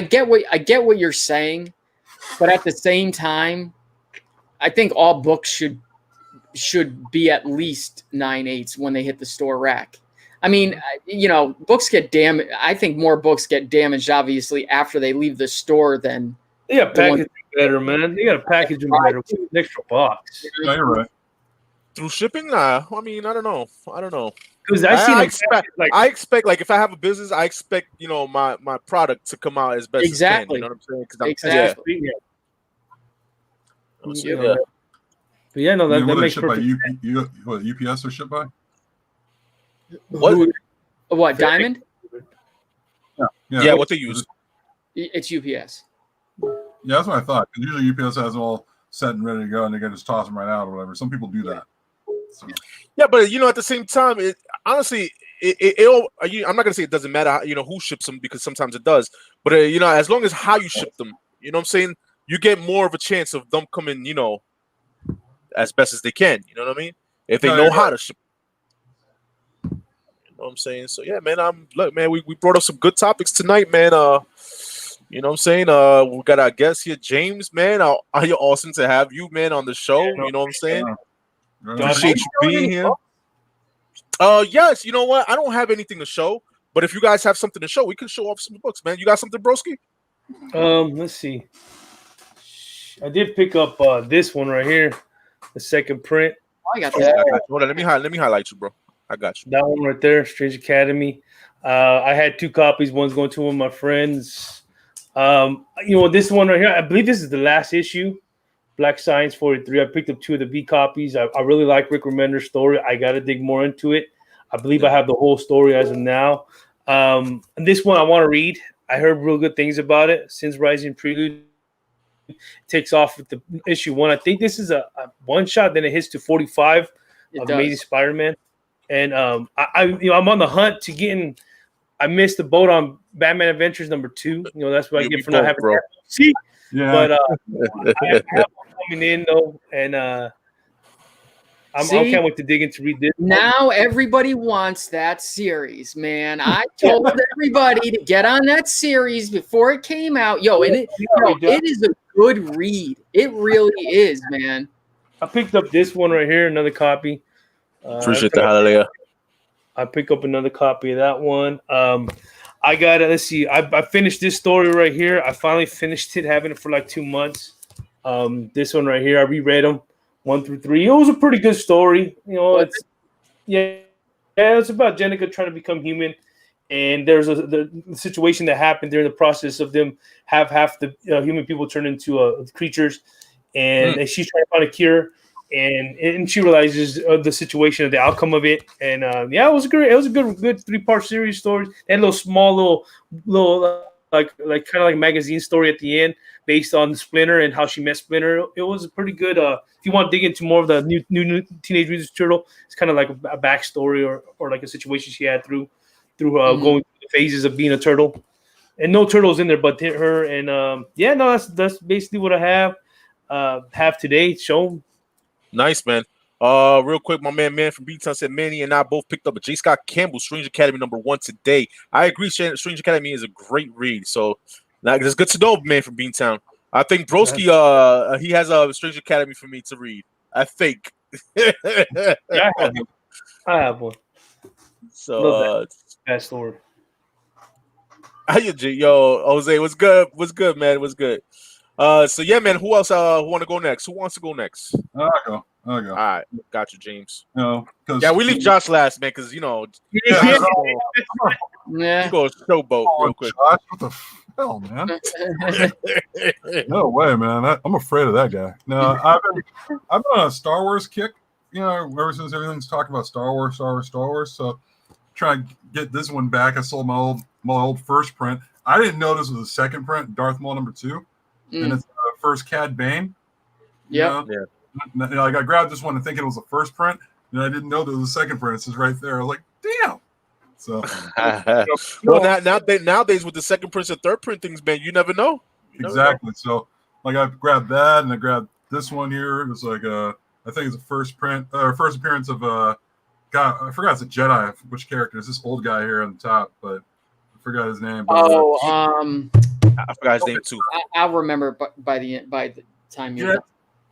get what you're saying, but at the same time, I think all books should be at least 9/8 when they hit the store rack. I mean, books get damaged. I think more books get damaged obviously after they leave the store than. Yeah, package better, man. They got to package them better with an extra box. Yeah, you're right. Through shipping, nah. I mean, I don't know. Because I expect like if I have a business, I expect my product to come out as best as can. You know what I'm saying? Exactly. That makes perfect. What UPS or ship by? What Diamond? Yeah. What they use? It's UPS. Yeah, that's what I thought. Usually UPS has them all set and ready to go, and they can just toss them right out or whatever. Some people do that. So. Yeah, but at the same time, honestly, I'm not gonna say it doesn't matter, who ships them because sometimes it does. But as long as how you ship them, you know what I'm saying, you get more of a chance of them coming, as best as they can. You know what I mean? If they know how to ship. You know what I'm saying? So yeah, man. Look, man. We brought up some good topics tonight, man. You know what I'm saying? We got our guest here, James, man. You're awesome to have you, man, on the show. You know what I'm saying? Appreciate you being here. Yes, you know what? I don't have anything to show, but if you guys have something to show, we can show off some books, man. You got something, broski? Let's see. I did pick up this one right here, the second print. I got that. Hold on, let me highlight you, bro. I got you. That one right there, Strange Academy. I had 2 copies. One's going to one of my friends. This one right here, I believe this is the last issue, Black Science 43. I picked up 2 of the B copies. I really like Rick Remender's story. I got to dig more into it. I believe I have the whole story as of now. And this one I want to read. I heard real good things about it. Since Rising Prelude takes off with the issue 1. I think this is a one shot. Then it hits to 45 of Amazing Spider-Man. And I'm on the hunt to getting. I missed the boat on Batman Adventures #2. That's what I get for not having that. See, but I have coming in though, and I can't wait to dig into read this. Now everybody wants that series, man. I told everybody to get on that series before it came out. It is a good read. It really is, man. I picked up this one right here, another copy. Appreciate the hallelujah. I pick up another copy of that one. I got it. Let's see. I finished this story right here. I finally finished it, having it for like 2 months. This one right here, I reread them 1 through 3. It was a pretty good story. It's about Jenica trying to become human, and there's the situation that happened during the process of them have half the human people turn into creatures, and she's trying to find a cure. And she realizes the situation, the outcome of it, and it was great. It was a good 3-part series story. And little small like kind of like magazine story at the end, based on Splinter and how she met Splinter. It was a pretty good. If you want to dig into more of the new Teenage Mutant Ninja Turtle, it's kind of like a backstory or like a situation she had through going through the phases of being a turtle. And no turtles in there but her. And that's basically what I have today. Show. Nice, man. Real quick, my man from Beatown said Manny and I both picked up a J. Scott Campbell Strange Academy #1 today. I agree, Strange Academy is a great read. So it's good to know, man, from Beantown. I think Broski, he has a Strange Academy for me to read. I think. Yeah, I have one. So that story. How you, G? Yo, Jose, what's good? What's good, man? What's good? So yeah, man. Who else? Who want to go next? Who wants to go next? I'll go. All right, got you, James. No, yeah, we leave Josh last, man, because you know, Yeah. he goes showboat real quick. Josh, what the hell, man? No way, man. I'm afraid of that guy. No, I've been on a Star Wars kick. You know, ever since everything's talking about Star Wars. So trying to get this one back. I sold my old first print. I didn't know this was a second print, Darth Maul #2, and it's the first Cad Bane. Yeah. Like I grabbed this one and thinking it was the first print, and I didn't know there was a second print. It's just right there. I was like, damn. So, well, nowadays with the second print and third print things, man, you never know. Exactly. So, like I grabbed that, and I grabbed this one here. It was like I think it's the first print or first appearance of God. I forgot it's a Jedi. Which character is this old guy here on the top? But I forgot his name. But, I forgot his name too. I'll remember by the time you're.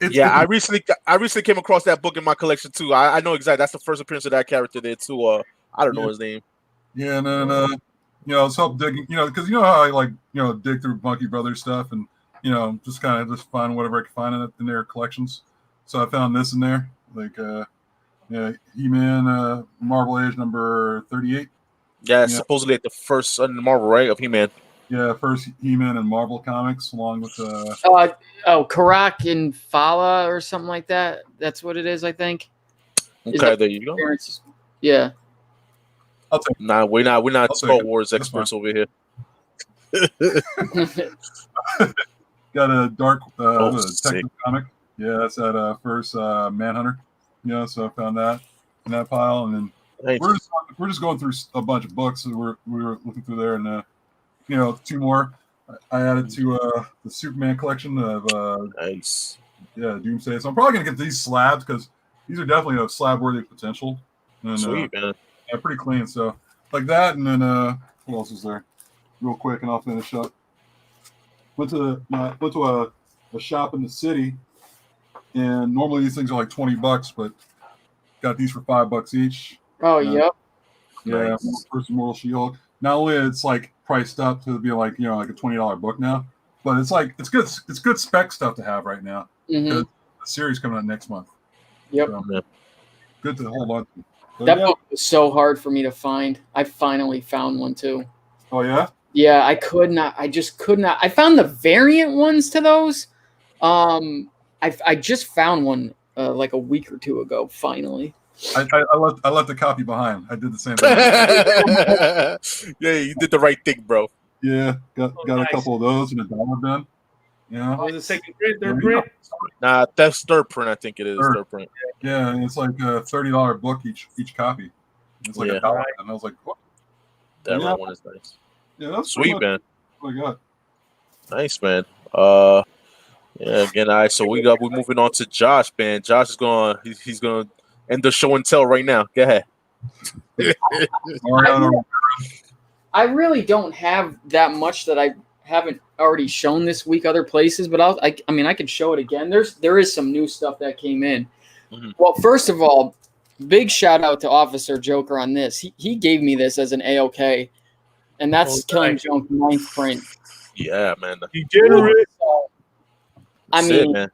I recently came across that book in my collection too. I know exactly. That's the first appearance of that character there too. I don't know his name. Yeah, and then it's help digging. Because you know how I like dig through Monkey Brothers stuff and just kind of find whatever I can find in their collections. So I found this in there, like He-Man, Marvel Age number 38. Yeah, supposedly at the first Marvel, right, of He-Man. Yeah, first He-Man and Marvel comics, along with Karak and Fala or something like that. That's what it is, I think. Okay, there you go. Yeah. I'll take it. Nah, we're not Star Wars experts over here. Got a dark detective comic. Yeah, that's that first Manhunter. So I found that in that pile, and then we're just going through a bunch of books. We were looking through there, and two more. I added to the Superman collection of nice. Yeah, Doomsday. So I'm probably gonna get these slabs because these are definitely a slab-worthy potential. And, sweet, man. Yeah, pretty clean. So like that, and then what else is there? Real quick, and I'll finish up. Went to a shop in the city, and normally these things are like $20, but got these for $5 each. Oh, yep. Yeah, Nice. First Immortal She-Hulk. Not only it's like priced up to be like like a $20 book now, but it's good spec stuff to have right now because the series coming out next month. Yep. So, good to hold on to. So, that book was so hard for me to find. I finally found one too. Oh yeah. Yeah, I just could not. I found the variant ones to those. I just found one like a week or two ago. Finally. I left the copy behind. I did the same thing. Yeah, you did the right thing, bro. Yeah, got nice. A couple of those and a dollar bin. Was it second print, third print? Nah, that's third print. I think it is third print. Yeah, and it's like a $30 book each copy. It's like a dollar, and I was like, what? That one is nice. Yeah, that's sweet, man. What I got. Nice, man. Yeah, again, all right. So we're moving on to Josh, man. Josh is he's gonna end the show and tell right now. Go ahead. I really don't have that much that I haven't already shown this week other places, but I could show it again. There is some new stuff that came in. Mm-hmm. Well, first of all, big shout out to Officer Joker on this. He gave me this as an AOK, and that's Killing Joke 9th print. Yeah, man. Degenerate. Man.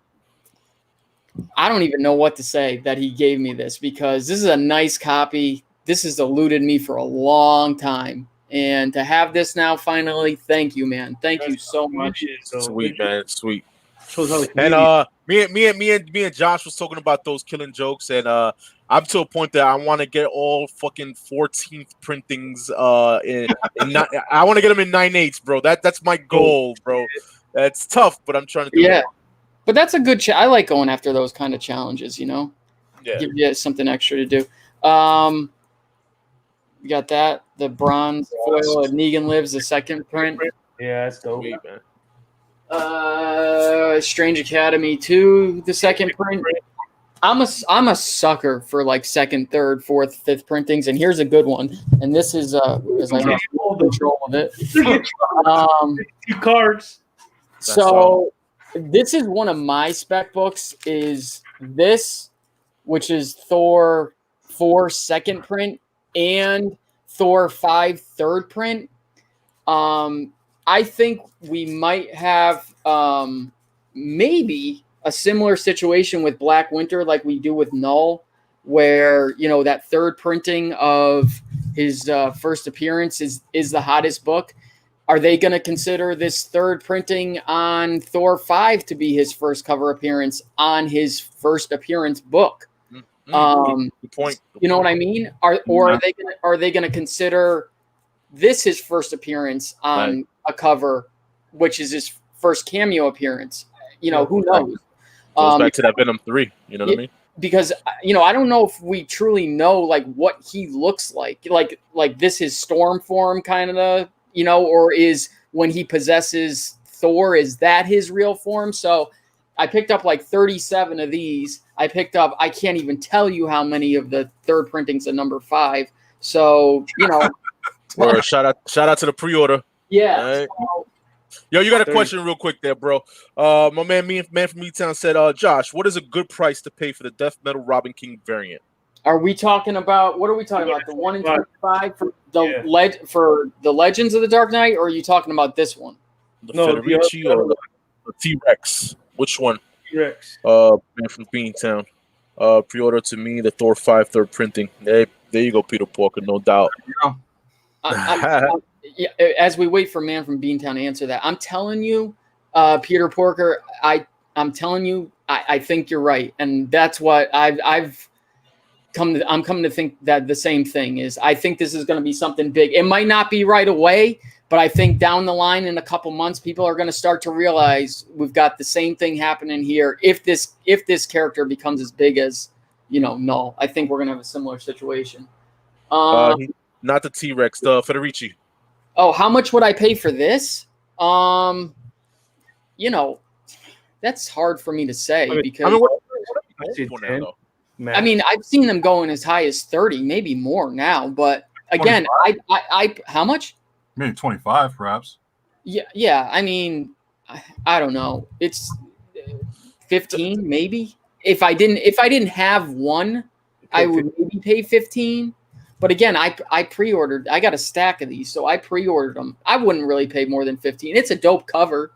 I don't even know what to say that he gave me this because this is a nice copy. This has eluded me for a long time. And to have this now finally, thank you, man. Thank you so much. Sweet, man. Sweet. And me and Josh was talking about those Killing Jokes, and I'm to a point that I want to get all fucking 14th printings. I want to get them in 9/8, bro. That's my goal, bro. That's tough, but I'm trying to do it. But that's a good I like going after those kind of challenges, Yeah. Give you something extra to do. You got that. The bronze foil of Negan Lives, the second print. Yeah, that's dope. Sweet, man. Strange Academy 2, the second print. I'm a sucker for like second, third, fourth, fifth printings, and here's a good one. And this is as I have control of it. Two cards. So this is one of my spec books. Is this, which is Thor 4 second print and Thor 5 third print. I think we might have maybe a similar situation with Black Winter like we do with Null, where, you know, that third printing of his first appearance is the hottest book. Are they going to consider this third printing on Thor 5 to be his first cover appearance on his first appearance book? Good point. You know what I mean? Are they going to consider this his first appearance on a cover, which is his first cameo appearance? You know, who knows? Goes back to that Venom 3. You know what I mean? Because, you know, I don't know if we truly know like what he looks like this is Storm form kind of, you know, or is when he possesses Thor, is that his real form? So I picked up like 37 of these. I can't even tell you how many of the third printings of number 5. So, you know. Or shout out to the pre-order. Yeah. Right. Yo, you got a question real quick there, bro. My man from E-Town said, Josh, what is a good price to pay for the Death Metal Robin King variant? Are we talking about, what are we talking about? The 1 in 25 for the Legends of the Dark Knight, or are you talking about this one? The Federici or the T-Rex? Which one? T-Rex. Man from Beantown. Pre-order to me, the Thor 5 third printing. Hey, there you go, Peter Porker, no doubt. As we wait for Man from Beantown to answer that, I'm telling you, Peter Porker, I'm telling you, I think you're right, and that's what I'm coming to think that the same thing is. I think this is going to be something big. It might not be right away, but I think down the line in a couple months, people are going to start to realize we've got the same thing happening here. If this character becomes as big as, you know, Null, I think we're going to have a similar situation. Not the T-Rex, the Federici. Oh, how much would I pay for this? You know, that's hard for me to say because I mean, I've seen them going as high as 30, maybe more now. But again, 25? I how much? Maybe 25, perhaps. Yeah. I mean, I don't know. It's 15, maybe. If I didn't have one, I would maybe pay 15. But again, I pre-ordered. I got a stack of these, so I pre-ordered them. I wouldn't really pay more than 15. It's a dope cover.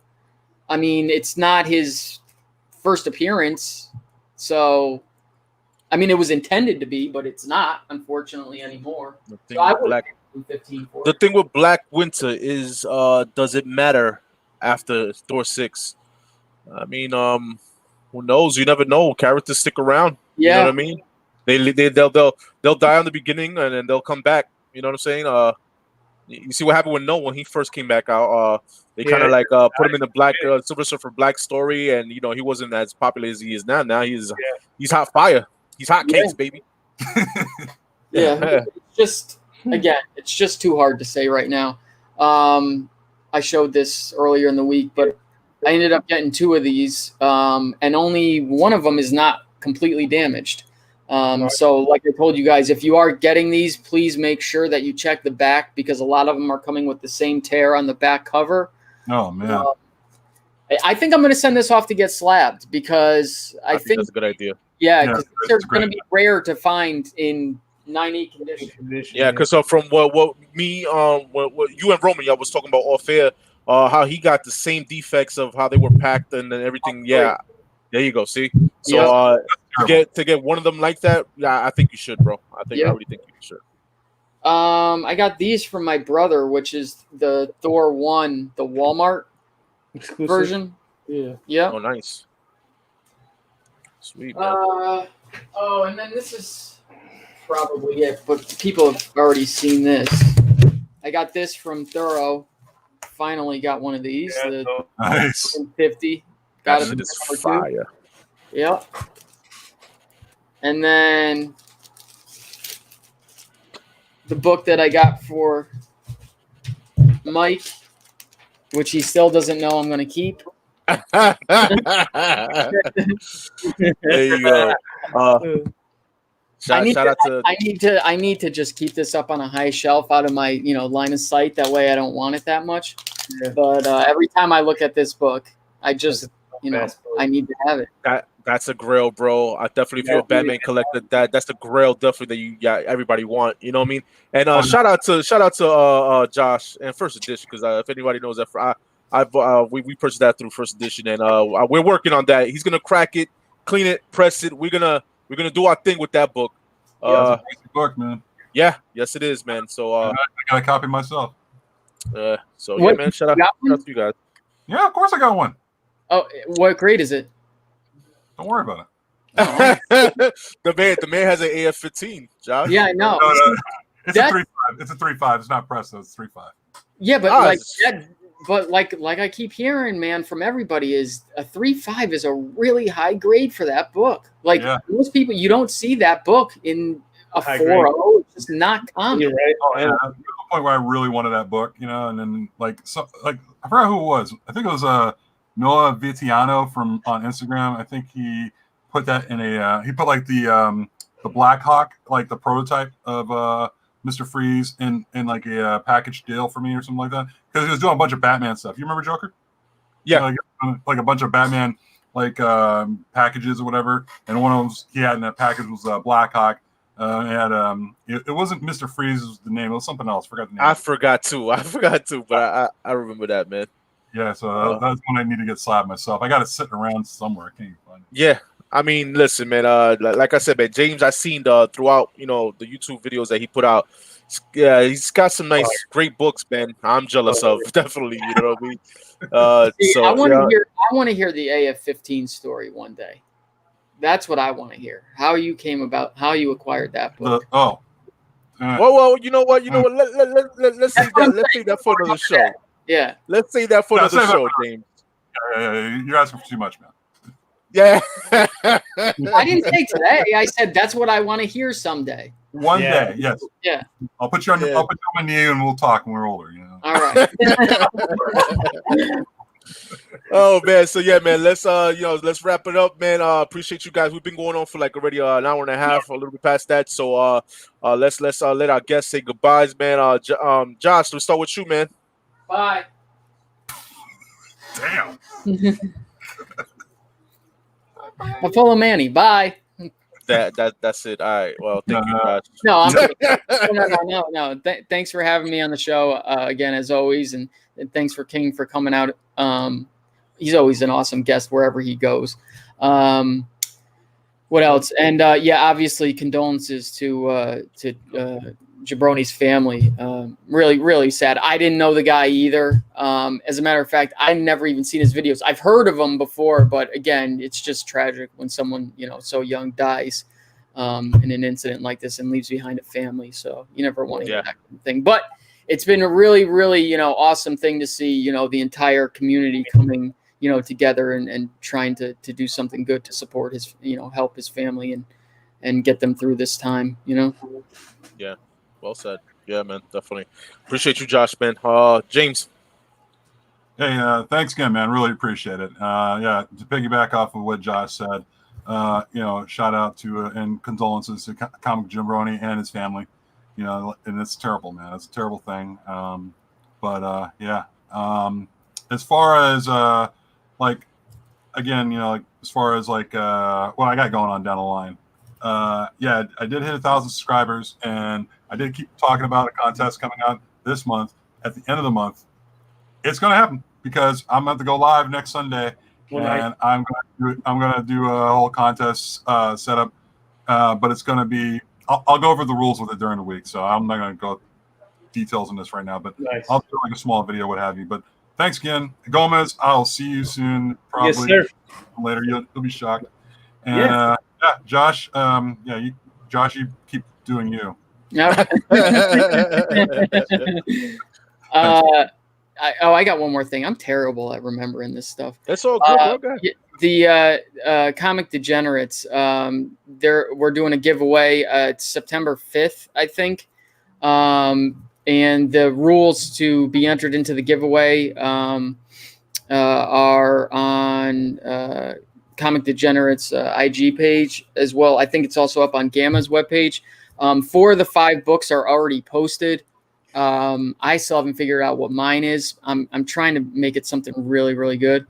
I mean, it's not his first appearance, so I mean, it was intended to be, but it's not, unfortunately, anymore. So I would pay 15 for it. The thing with Black Winter is, does it matter after Thor 6? I mean, who knows? You never know. Characters stick around. Yeah. You know what I mean? They'll die on the beginning and then they'll come back. You know what I'm saying? You see what happened with Noah when he first came back out. They kind of like put him in the Black Silver Surfer Black story, and you know he wasn't as popular as he is now. Now he's hot fire. He's hot cakes, baby. It's just it's just too hard to say right now. I showed this earlier in the week, but I ended up getting 2 of these, and only one of them is not completely damaged. So like I told you guys, if you are getting these, please make sure that you check the back because a lot of them are coming with the same tear on the back cover. Oh, man. I think I'm going to send this off to get slabbed because I think that's a good idea. Yeah, because they're going to be rare to find in 9.8 condition. Yeah, because from what you and Roman, I was talking about off air, how he got the same defects of how they were packed and everything. Yeah, there you go. See, so to get one of them like that, yeah, I think you should, bro. I really think you should. I got these from my brother, which is the Thor 1, the Walmart exclusive version. Yeah. Oh, nice. Sweet, man. And then this is probably it, but people have already seen this. I got this from Thoro. Finally got one of these. Nice. 50. Got it. It's fire. Yep. And then the book that I got for Mike, which he still doesn't know I'm going to keep. There you go. Shout out to. I need to just keep this up on a high shelf out of my line of sight. That way, I don't want it that much. Yeah. But every time I look at this book, I just I need to have it. That's a grail, bro. I definitely, if you're a Batman collector, that's the grail definitely that everybody want. You know what I mean? And shout out to Josh and First Edition, because if anybody knows that, we purchased that through First Edition, and we're working on that. He's gonna crack it, clean it, press it. We're gonna do our thing with that book. It's a basic book, man. Yeah, yes it is, man. So I got a copy myself. Yeah, man. Shout out to you guys. Yeah, of course I got one. Oh, what grade is it? Don't worry about it. the man has an AF-15, Josh. Yeah, I know. No. It's a 3.5. It's a 3.5. It's not press, though. It's 3.5. Yeah, but like I keep hearing, man, from everybody, is a 3.5 is a really high grade for that book. Like most people, you don't see that book in a 4.0. It's just not common. You're right. Oh, yeah. There's a point where I really wanted that book, and then I forgot who it was. I think it was Noah Vitiano on Instagram. I think he put that in he put like the Black Hawk, like the prototype of Mr. Freeze in like a package deal for me or something like that, because he was doing a bunch of Batman stuff. You remember Joker? Yeah, like a bunch of Batman packages or whatever, and one of them he had in that package was Black Hawk. It wasn't Mr. Freeze was the name. It was something else. Forgot the name. I forgot too, but I remember that, man. Yeah, so that's when I need to get slabbed myself. I got it sitting around somewhere. I can't even find it. Yeah, I mean, listen, man. Like I said, man, James, I seen throughout, the YouTube videos that he put out. Yeah, he's got some nice, great books, man. I'm jealous of, definitely. You know what I mean? See, I want to hear the AF-15 story one day. That's what I want to hear. How you acquired that book. Well, you know what? Let's see that for another show. Yeah. Let's say that for another show, James. Yeah. You're asking for too much, man. Yeah. I didn't say today. I said that's what I want to hear someday. One day, yes. Yeah. I'll put you on my knee and we'll talk when we're older, All right. Oh man, so yeah, man. Let's wrap it up, man. Appreciate you guys. We've been going on for like already an hour and a half, a little bit past that. So let's let our guests say goodbyes, man. Josh, let's start with you, man. Bye. Damn. I'm full of Manny. Bye. That's it. All right. Well, thank you, Josh. No, I'm kidding. No. Thanks for having me on the show again, as always, and thanks for King for coming out. He's always an awesome guest wherever he goes. What else? And obviously condolences to Jabroni's family. Really, really sad. I didn't know the guy either. As a matter of fact, I've never even seen his videos. I've heard of him before, but again, it's just tragic when someone, so young dies in an incident like this and leaves behind a family. So you never want to hear that kind of thing. But it's been a really, really, awesome thing to see, the entire community coming, together and trying to do something good to support his, help his family and get them through this time, Yeah. Well said. Yeah, man, definitely. Appreciate you, Josh, man. James. Hey, thanks again, man. Really appreciate it. To piggyback off of what Josh said, shout out to and condolences to Comic Jabroni and his family. And it's terrible, man. It's a terrible thing. As far as as far as what I got going on down the line. I did hit 1,000 subscribers, and I did keep talking about a contest coming out this month. At the end of the month, it's going to happen because I'm about to go live next Sunday, and I'm going to do a whole contest setup. But it's going to be I'll go over the rules with it during the week, so I'm not going to go details on this right now. But I'll do like a small video, what have you. But thanks again, Gomez. I'll see you soon. Probably yes, sir. Later. You'll be shocked. And Josh, Josh, you keep doing you. I got one more thing. I'm terrible at remembering this stuff. That's all good. Okay. The Comic Degenerates, we're doing a giveaway. It's September 5th, I think. And the rules to be entered into the giveaway are on Comic Degenerates IG page as well. I think it's also up on Gamma's webpage. 4 of the 5 books are already posted. I still haven't figured out what mine is. I'm trying to make it something really, really good.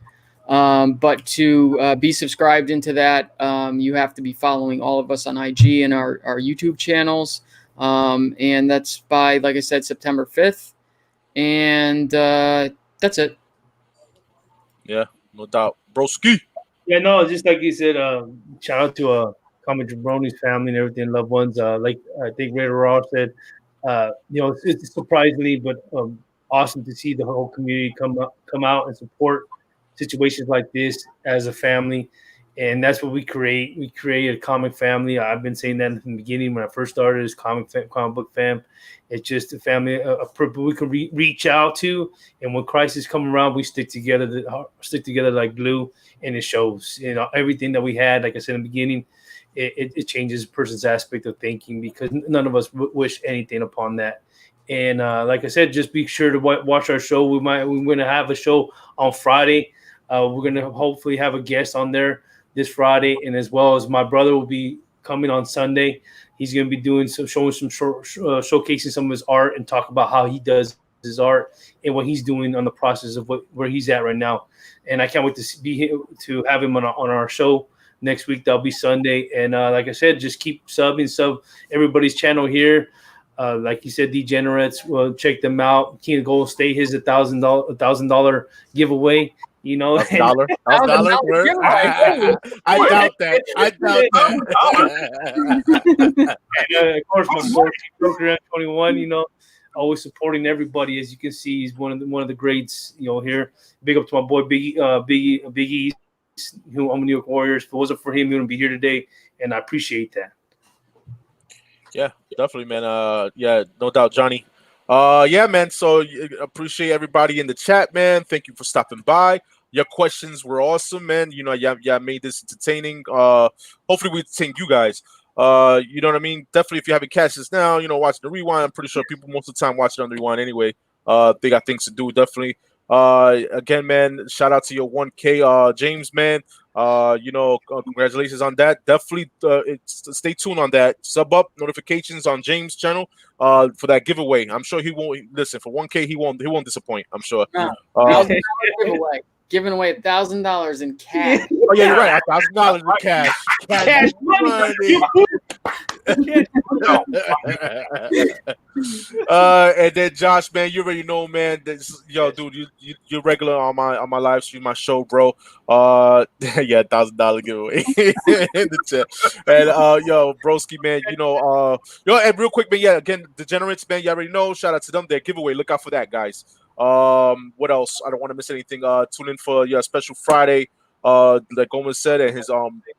But to be subscribed into that, you have to be following all of us on IG and our YouTube channels. And that's by, like I said, September 5th. And that's it. Yeah, no doubt. Broski. Yeah, no, just like you said, shout out to Comic Jabroni's family and everything, loved ones. Like I think Raider Raw said, it's surprisingly but awesome to see the whole community come out and support situations like this as a family. And that's what we create. We create a comic family. I've been saying that in the beginning when I first started as comic book fam. It's just a family we can reach out to. And when crises come around, we stick together like glue. And it shows. Everything that we had, like I said in the beginning, it changes a person's aspect of thinking because none of us wish anything upon that. And like I said, just be sure to watch our show. We're going to have a show on Friday. We're going to hopefully have a guest on there this Friday, and as well as my brother will be coming on Sunday. He's going to be showcasing some of his art and talk about how he does his art and what he's doing on the process of where he's at right now. And I can't wait to have him on our show next week. That'll be Sunday. And like I said, just keep sub everybody's channel here. Like you said, Degenerates. Well, check them out. King of Gold State his $1,000 giveaway. $1,000. I doubt that. And, of course, my boy Broker 21. Always supporting everybody, as you can see. He's one of the greats, here. Big up to my boy Biggie, who on the New York Warriors. If it wasn't for him, he wouldn't be here today, and I appreciate that. Yeah, definitely, man. Yeah, no doubt, Johnny. Yeah, man. So appreciate everybody in the chat, man. Thank you for stopping by. Your questions were awesome, man. Yeah, made this entertaining. Hopefully we entertain you guys. You know what I mean? Definitely, if you haven't catched this now, watching the rewind. I'm pretty sure people most of the time watch it on the rewind anyway. They got things to do, definitely. Again, man, shout out to your 1K, James, man. Congratulations on that. Definitely stay tuned on that. Sub up notifications on James' channel for that giveaway. I'm sure he won't listen for 1K. He won't disappoint. I'm sure. No. Giveaway. Giving away $1,000 in cash. Oh yeah, you're right. $1,000 in cash. Cash money. And then Josh, man, you already know, man. Dude, you're regular on my live stream, my show, bro. Yeah, $1,000 giveaway in the chat. And broski, man, and real quick, man, yeah, again, Degenerates, man, you already know. Shout out to them. Their giveaway. Look out for that, guys. What else? I don't want to miss anything. Tune in for your special Friday. Like Gomez said, and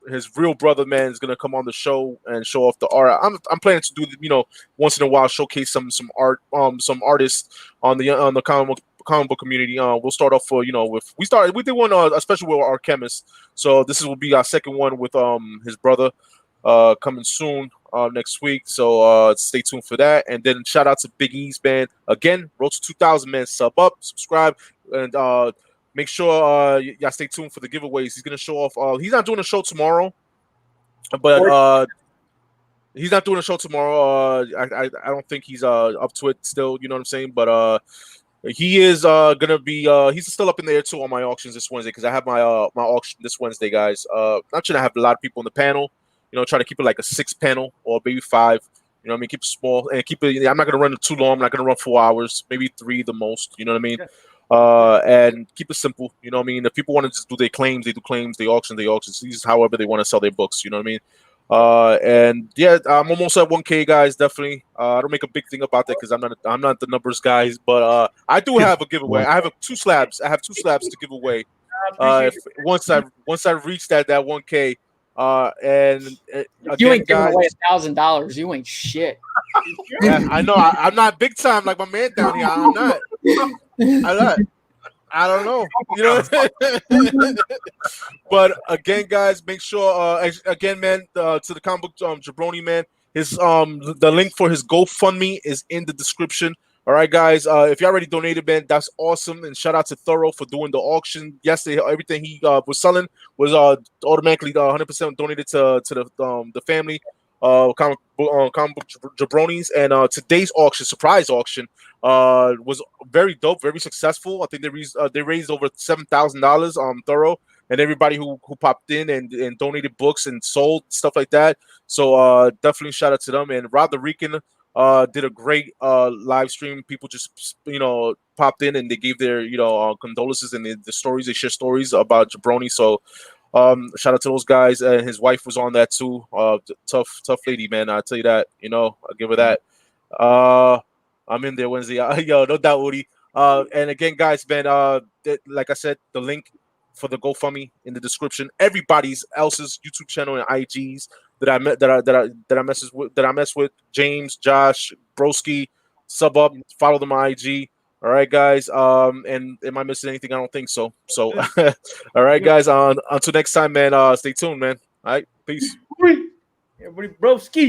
his real brother, man, is gonna come on the show and show off the art. I'm planning to do, once in a while, showcase some art, some artists on the comic book community. We'll start off we did one a special with our chemist. So this will be our second one with his brother coming soon next week. So stay tuned for that. And then shout out to Big E's, man. Again, Road to 2,000, man. Sub up, subscribe, and make sure y'all stay tuned for the giveaways. He's gonna show off. He's not doing a show tomorrow, but he's not doing a show tomorrow. I don't think he's up to it still. You know what I'm saying? But he is gonna be. He's still up in the air too on my auctions this Wednesday because I have my my auction this Wednesday, guys. I'm trying to have a lot of people in the panel. Try to keep it like a 6 panel or maybe 5. You know what I mean? Keep it small and keep it. I'm not gonna run it too long. I'm not gonna run 4 hours, maybe 3 the most. You know what I mean? Yeah. And keep it simple. You know what I mean? If people want to just do their claims, they do claims. They auction, These however they want to sell their books. You know what I mean? And yeah, I'm almost at 1K, guys. Definitely. I don't make a big thing about that because I'm not the numbers guys. But I do have a giveaway. I have 2 slabs. I have 2 slabs to give away. Once I reach that 1K. And if you ain't giving away $1,000, you ain't shit. Yeah, I know. I'm not big time like my man down here. I'm not. I don't know. But again, guys, make sure. Again, man, to the comic book Jabroni, man. His the link for his GoFundMe is in the description. All right, guys. If you already donated, man, that's awesome. And shout out to Thoro for doing the auction yesterday. Everything he was selling was automatically 100% donated to the family. Comic book jabronis. And today's auction, surprise auction, was very dope, very successful. I think they raised over $7,000. Thoro and everybody who popped in and donated books and sold stuff like that. So definitely shout out to them. And Rob the Rican did a great live stream. People just popped in and they gave their condolences and the stories. They share stories about Jabroni. So shout out to those guys. And his wife was on that too. Tough lady, man. I'll tell you that. I'll give her that. I'm in there Wednesday. Yo, no doubt, Woody. And again, guys, man, like I said, the link for the GoFundMe in the description. Everybody's else's YouTube channel and IGs that I mess with. James, Josh, Broski, sub up, follow them on IG. All right, guys. And am I missing anything? I don't think so. So, all right, guys. Until next time, man. Stay tuned, man. All right, peace. Everybody, Broski.